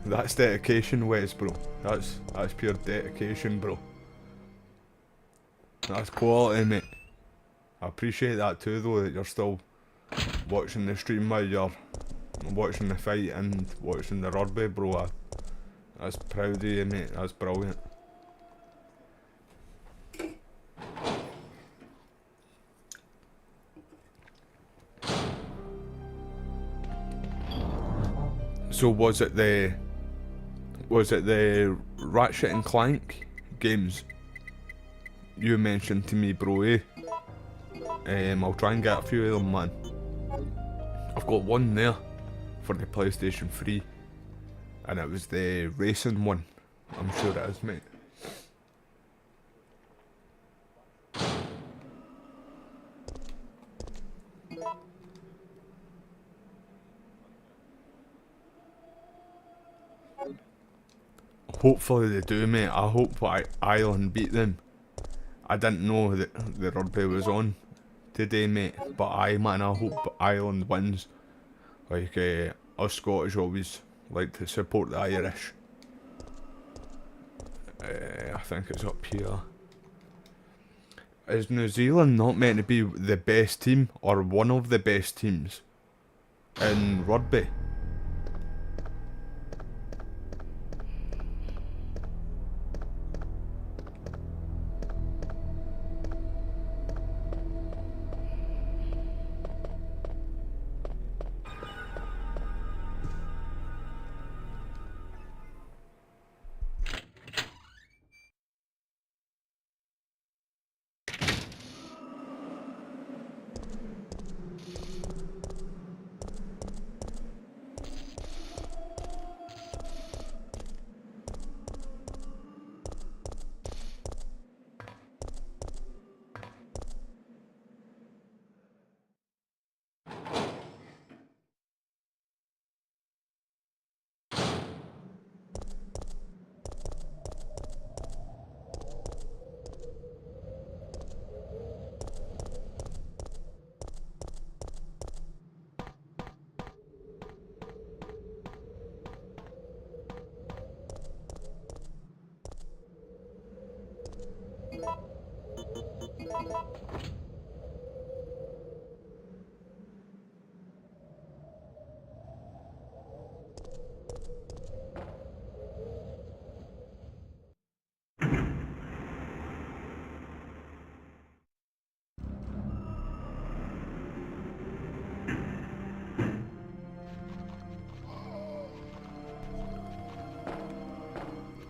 That's dedication, Wes, bro. That's pure dedication, bro. That's quality, mate. I appreciate that too, though, that you're still watching the stream while you're watching the fight and watching the rugby, bro. That's proud of you, mate. That's brilliant. So was it the Ratchet and Clank games you mentioned to me, bro, eh? I'll try and get a few of them, man. I've got one there for the PlayStation 3, and it was the racing one. I'm sure it is, mate. Hopefully they do, mate. I hope Ireland beat them. I didn't know that the rugby was on today, mate. But aye, man, I hope Ireland wins. Like, us Scottish always like to support the Irish. I think it's up here. Is New Zealand not meant to be the best team, or one of the best teams in rugby?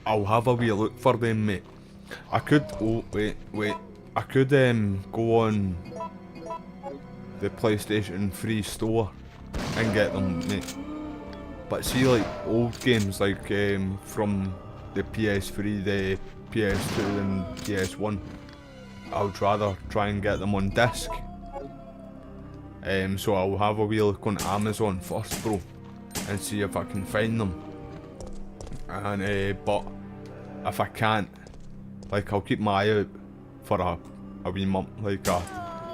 I'll have a wee look for them, mate. I could, oh wait, I could go on the PlayStation 3 store and get them, mate. But see, like old games like from the PS3, the PS2 and PS1, I would rather try and get them on disc. So I'll have a wee look on Amazon first, bro, and see if I can find them. And but if I can't, like, I'll keep my eye out for a wee month, like the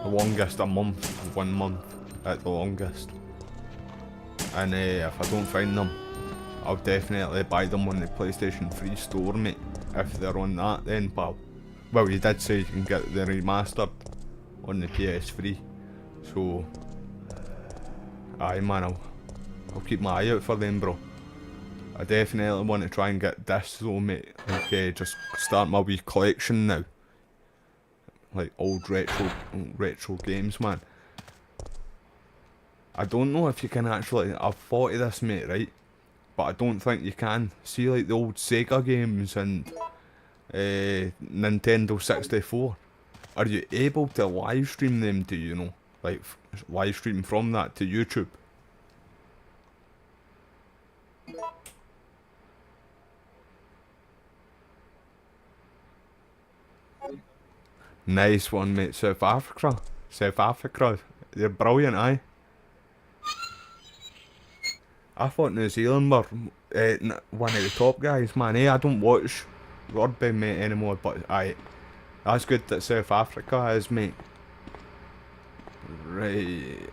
longest a month, 1 month at the longest. And if I don't find them, I'll definitely buy them on the PlayStation 3 store, mate. If they're on that, then, pal. Well, you did say you can get the remastered on the PS3, So, aye man, I'll keep my eye out for them, bro. I definitely want to try and get this though, mate. Like, just start my wee collection now. Like old retro games, man. I don't know if you can actually. I've thought of this, mate, right? But I don't think you can. See, like the old Sega games and Nintendo 64. Are you able to live stream them to, you know, like live stream from that to YouTube? Nice one, mate. South Africa. South Africa. You're brilliant, aye. I thought New Zealand were one of the top guys, man. I don't watch rugby, mate, anymore, but aye. That's good that South Africa is, mate. Right.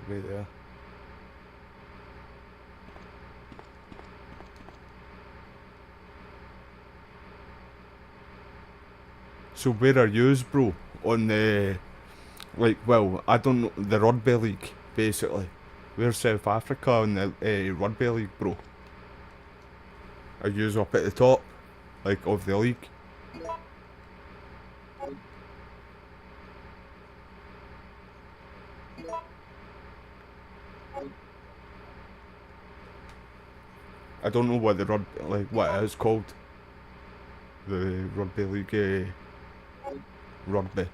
Right there. So where are yous, bro? On the, like, well, I don't know, the rugby league, basically. Where's South Africa on the rugby league, bro? Are yous up at the top, like, of the league? I don't know what the what it is called. The rugby league, rugby.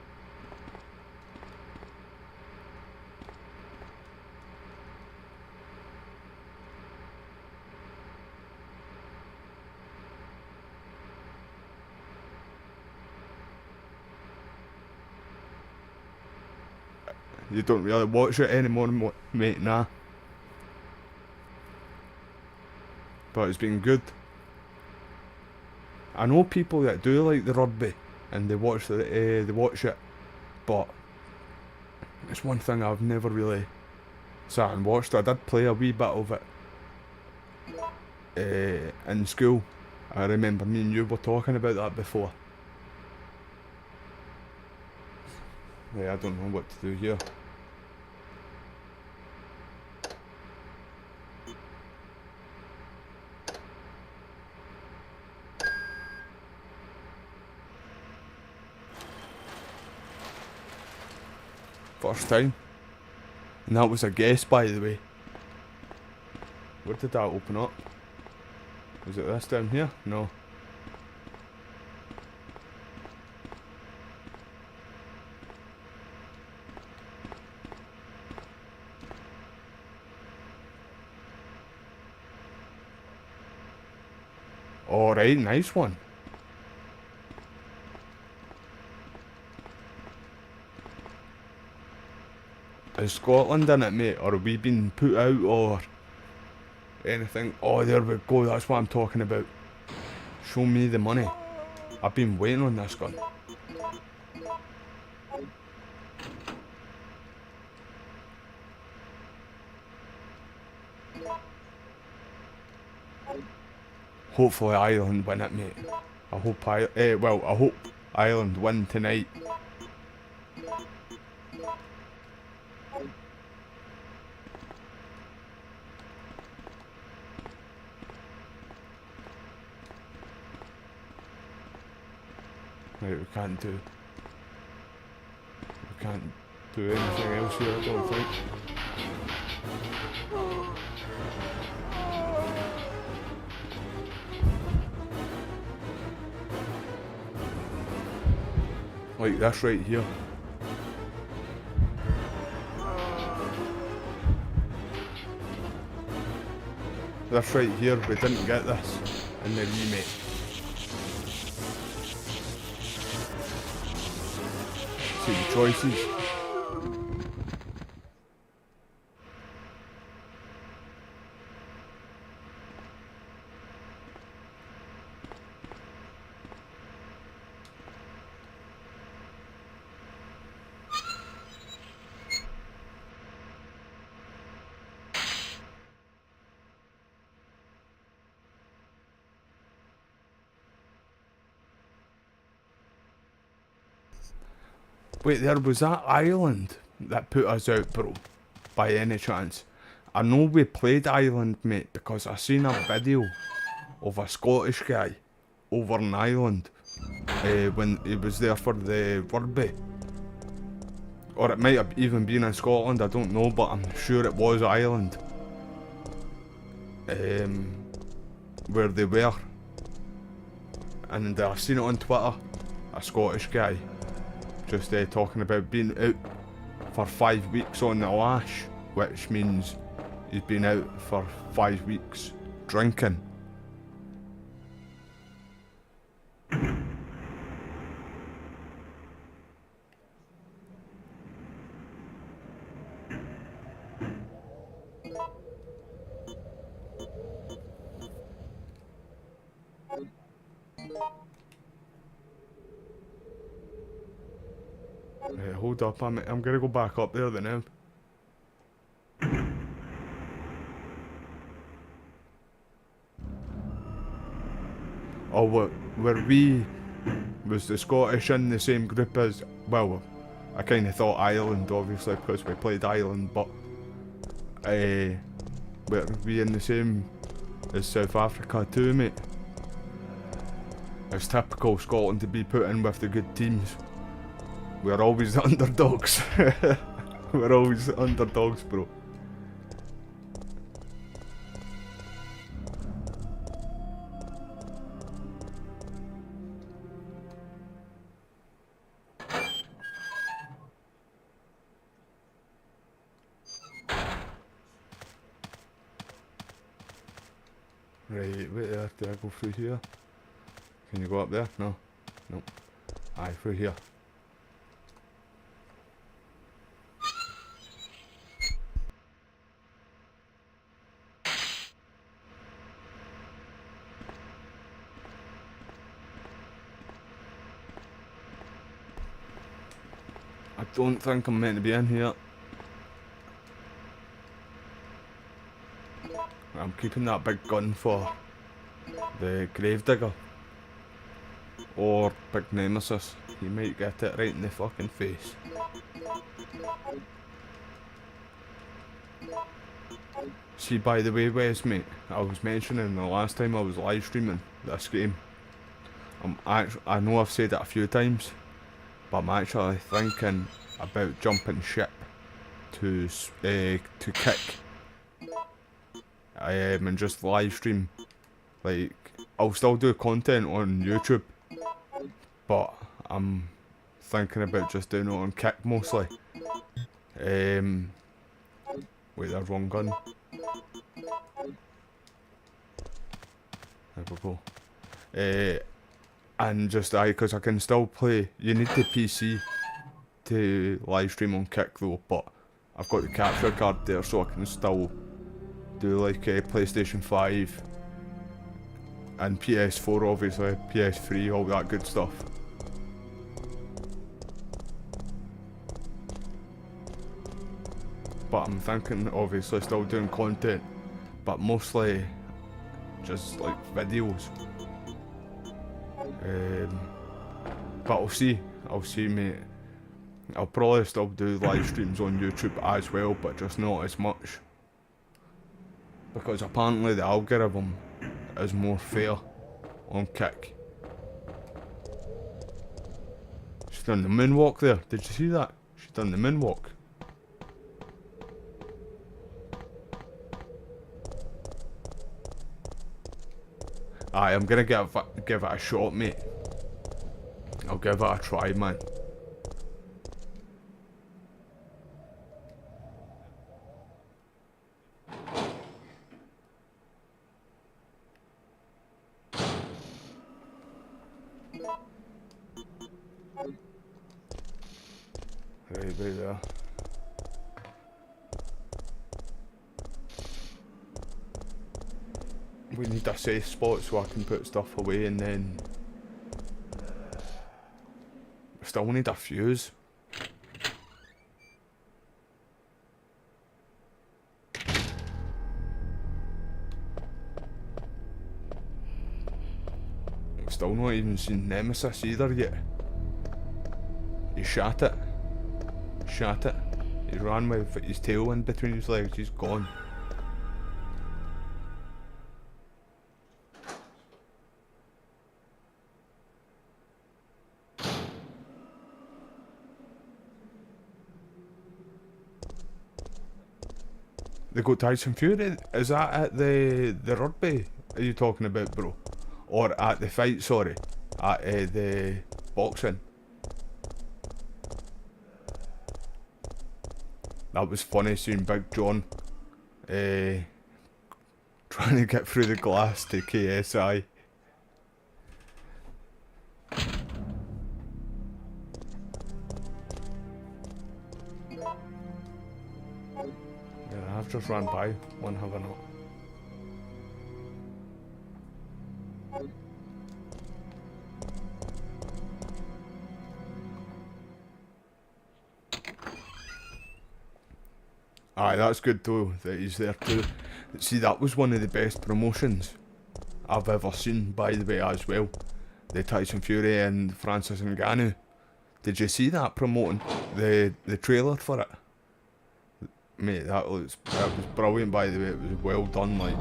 You don't really watch it anymore, mate, nah. But it's been good. I know people that do like the rugby and they watch it, but it's one thing I've never really sat and watched. I did play a wee bit of it in school. I remember me and you were talking about that before. Yeah, I don't know what to do here. First time. And that was a guess, by the way. Where did that open up? Was it this down here? No. Alright, nice one. Is Scotland in it, mate, or have we been put out, or anything? Oh, there we go, that's what I'm talking about. Show me the money. I've been waiting on this gun. Hopefully Ireland win it, mate. I hope I hope Ireland win tonight. Right, we can't do anything else here, I don't think. Like this right here. This right here, we didn't get this in the remake. See the choices. Wait, there was that island that put us out, bro, by any chance? I know we played Island, mate, because I seen a video of a Scottish guy over in Ireland when he was there for the rugby. Or it might have even been in Scotland, I don't know, but I'm sure it was Ireland. Where they were. And I seen it on Twitter, a Scottish guy just talking about being out for 5 weeks on the lash, which means he's been out for 5 weeks drinking. Hold up, I'm gonna go back up there then now. Oh, were we... Was the Scottish in the same group as... Well, I kinda thought Ireland, obviously, because we played Ireland, but... were we in the same as South Africa too, mate? It's typical Scotland to be put in with the good teams. We're always the underdogs. We're always the underdogs, bro. Right, wait there, do I go through here? Can you go up there? No. No. Aye, through here. I don't think I'm meant to be in here. I'm keeping that big gun for the gravedigger. Or big Nemesis. He might get it right in the fucking face. See, by the way, Wes, mate, I was mentioning the last time I was live streaming this game. I know I've said it a few times, but I'm actually thinking about jumping ship to Kick. And just live stream. Like, I'll still do content on YouTube, but I'm thinking about just doing it on Kick mostly. Wait, there's wrong gun. There we go. And just because I can still play. You need the PC to live stream on Kick though, but I've got the capture card there, so I can still do like PlayStation 5 and PS4 obviously, PS3, all that good stuff. But I'm thinking obviously still doing content, but mostly just like videos. But I'll see mate. I'll probably still do live streams on YouTube as well, but just not as much. Because apparently the algorithm is more fair on Kick. She's done the moonwalk there, did you see that? She's done the moonwalk. Aye, I'm gonna give it a shot, mate. I'll give it a try, man. Right there. We need a safe spot so I can put stuff away, and then we still need a fuse. We've still not even seen Nemesis either yet. He shot it. shat it. He ran with his tail in between his legs, he's gone. They got Tyson Fury. Is that at the rugby are you talking about, bro? Or at the fight, sorry. At the boxing. That was funny seeing Big John trying to get through the glass to KSI. Yeah, I've just ran by one, have I not? Aye, that's good though, that he's there too. See, that was one of the best promotions I've ever seen, by the way, as well. The Tyson Fury and Francis Ngannou. Did you see that promoting the trailer for it? Mate, that was brilliant, by the way. It was well done, like.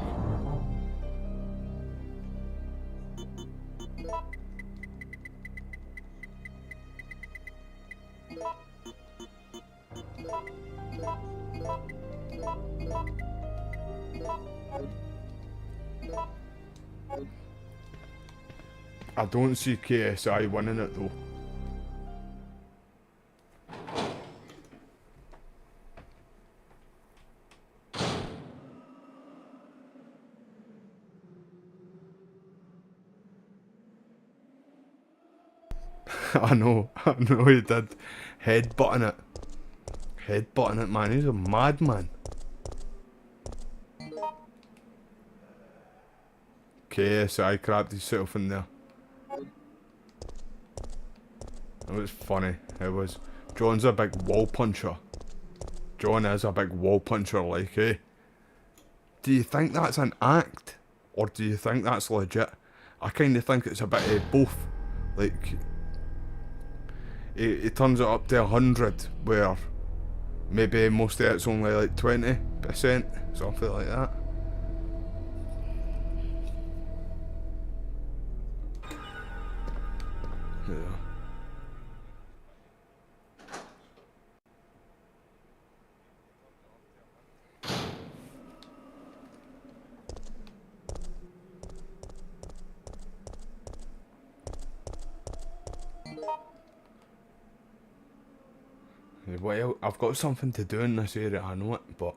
I don't see KSI winning it though. I know he did. Headbutting it, man. He's a madman. KSI crapped himself in there. It was funny. It was. John's a big wall puncher. John is a big wall puncher, like, eh? Do you think that's an act? Or do you think that's legit? I kind of think it's a bit of both. Like, he turns it up to 100, where maybe most of it's only like 20%, something like that. Yeah. Well, I've got something to do in this area, I know it, but...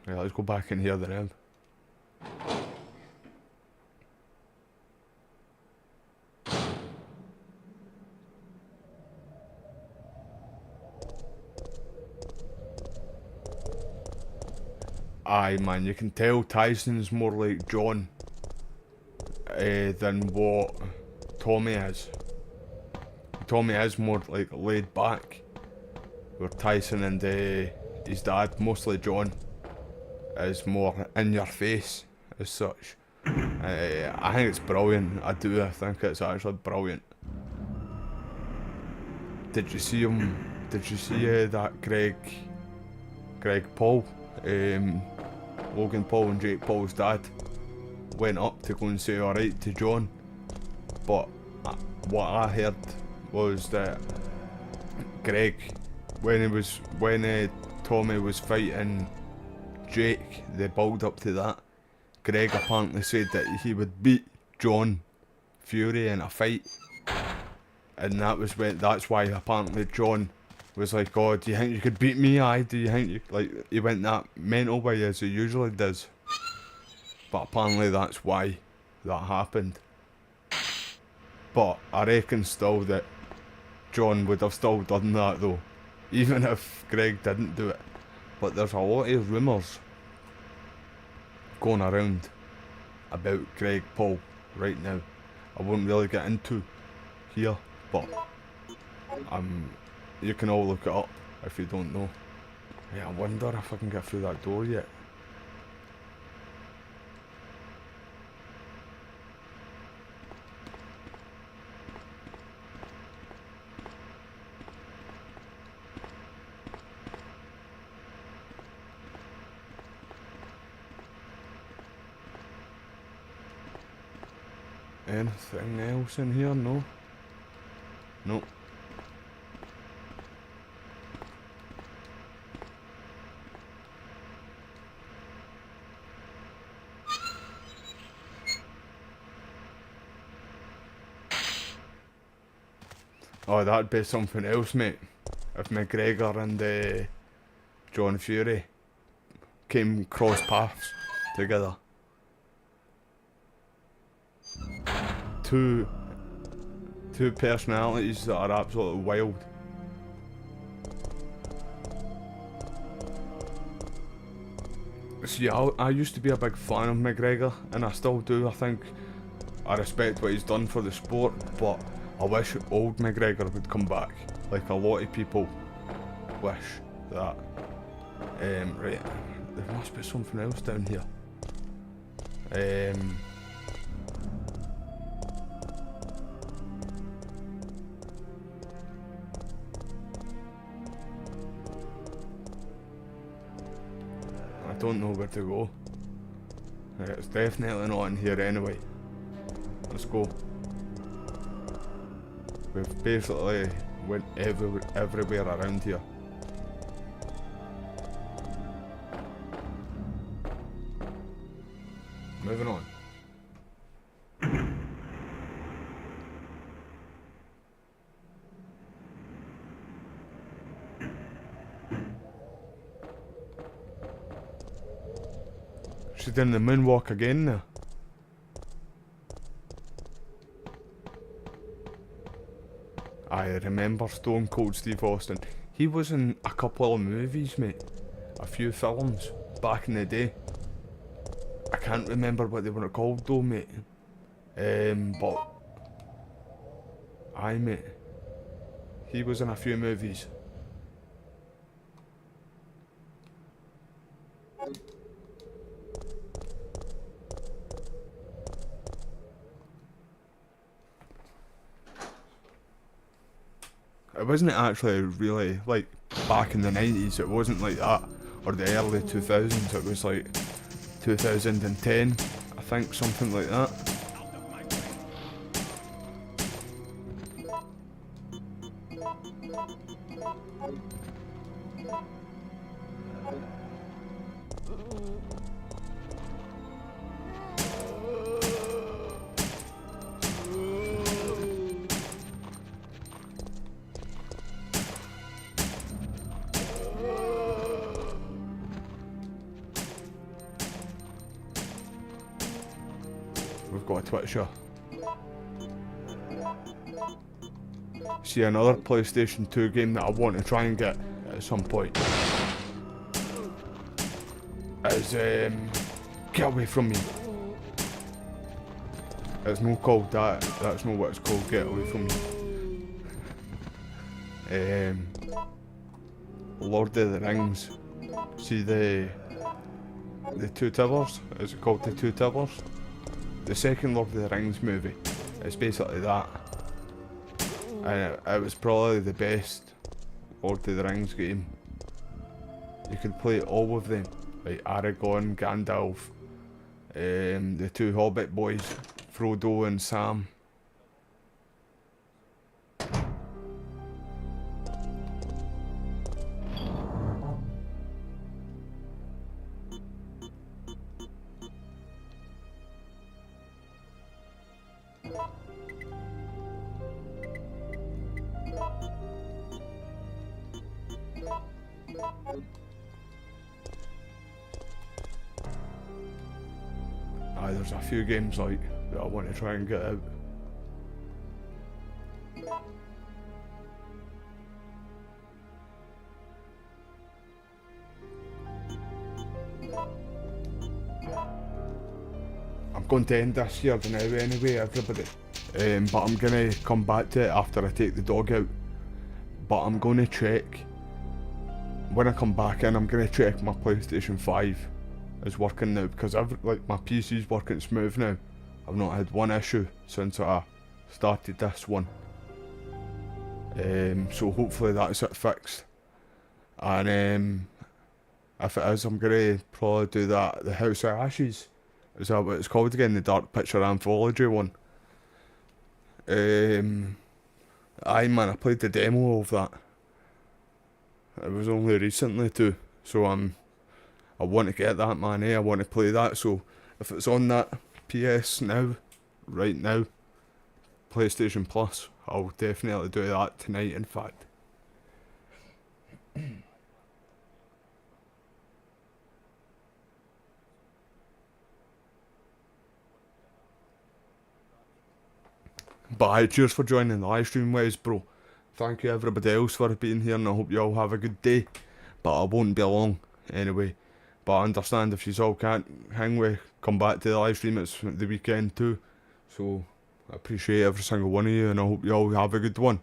Yeah, let's go back in here then. Aye, man, you can tell Tyson's more like John than what Tommy is. Tommy is more like laid back, where Tyson and his dad, mostly John, is more in your face as such. I think it's brilliant. I think it's actually brilliant. Did you see him? Did you see that Greg Paul? Logan Paul and Jake Paul's dad went up to go and say alright to John, but what I heard was that Greg, when Tommy was fighting Jake, the build up to that, Greg apparently said that he would beat John Fury in a fight, and that's why apparently John was like, oh, do you think you could beat me? Aye, do you think you, like, he went that mental way as he usually does. But apparently that's why that happened. But I reckon still that John would have still done that though, even if Greg didn't do it. But there's a lot of rumours going around about Greg Paul right now. I won't really get into here, but you can all look it up if you don't know. Yeah, I wonder if I can get through that door yet. Anything else in here? No. Nope. Oh, that'd be something else, mate. If McGregor and John Fury came cross paths together. Two personalities that are absolutely wild. See, I used to be a big fan of McGregor, and I still do. I think I respect what he's done for the sport, but I wish old McGregor would come back, like a lot of people wish that. Right, there must be something else down here. I don't know where to go. It's definitely not in here anyway. Let's go. We've basically went everywhere around here. Moving on. She's doing the moonwalk again now. I remember Stone Cold Steve Austin. He was in a couple of movies, mate. A few films back in the day. I can't remember what they were called though, mate. But aye, mate. He was in a few movies. It wasn't actually really like back in the 90s, it wasn't like that, or the early 2000s, it was like 2010, I think, something like that. We've got a Twitcher. See, another PlayStation 2 game that I want to try and get at some point is Get Away From Me. It's not called that, that's not what it's called, Get Away From Me. Lord of the Rings. See the Two Towers? Is it called the Two Towers? The second Lord of the Rings movie. It's basically that. And it was probably the best Lord of the Rings game. You could play all of them, like Aragorn, Gandalf, the two Hobbit boys, Frodo and Sam. Aye, there's a few games like that I want to try and get out. I'm going to end this here now anyway, everybody. but I'm gonna come back to it after I take the dog out. But I'm gonna check, when I come back in, I'm gonna check my PlayStation 5 is working now, because my PC's working smooth now. I've not had one issue since I started this one. So hopefully that's it fixed. And if it is, I'm gonna probably do that, the House of Ashes. Is that what it's called again? The Dark Picture Anthology one. Aye man, I played the demo of that. It was only recently too, so I want to get that, man, I want to play that. So if it's on that PS now, right now, PlayStation Plus, I'll definitely do that tonight, in fact. But aye, cheers for joining the live stream, Wes, bro. Thank you everybody else for being here, and I hope you all have a good day. But I won't be long anyway. But I understand if you all can't hang with, come back to the live stream, it's the weekend too. So I appreciate every single one of you, and I hope you all have a good one.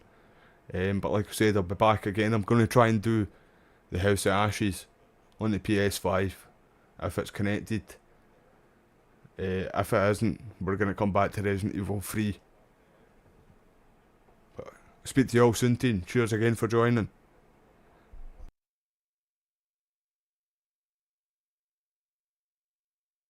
But like I said, I'll be back again. I'm going to try and do the House of Ashes on the PS5 if it's connected. If it isn't, we're going to come back to Resident Evil 3. Speak to you all soon, team. Cheers again for joining.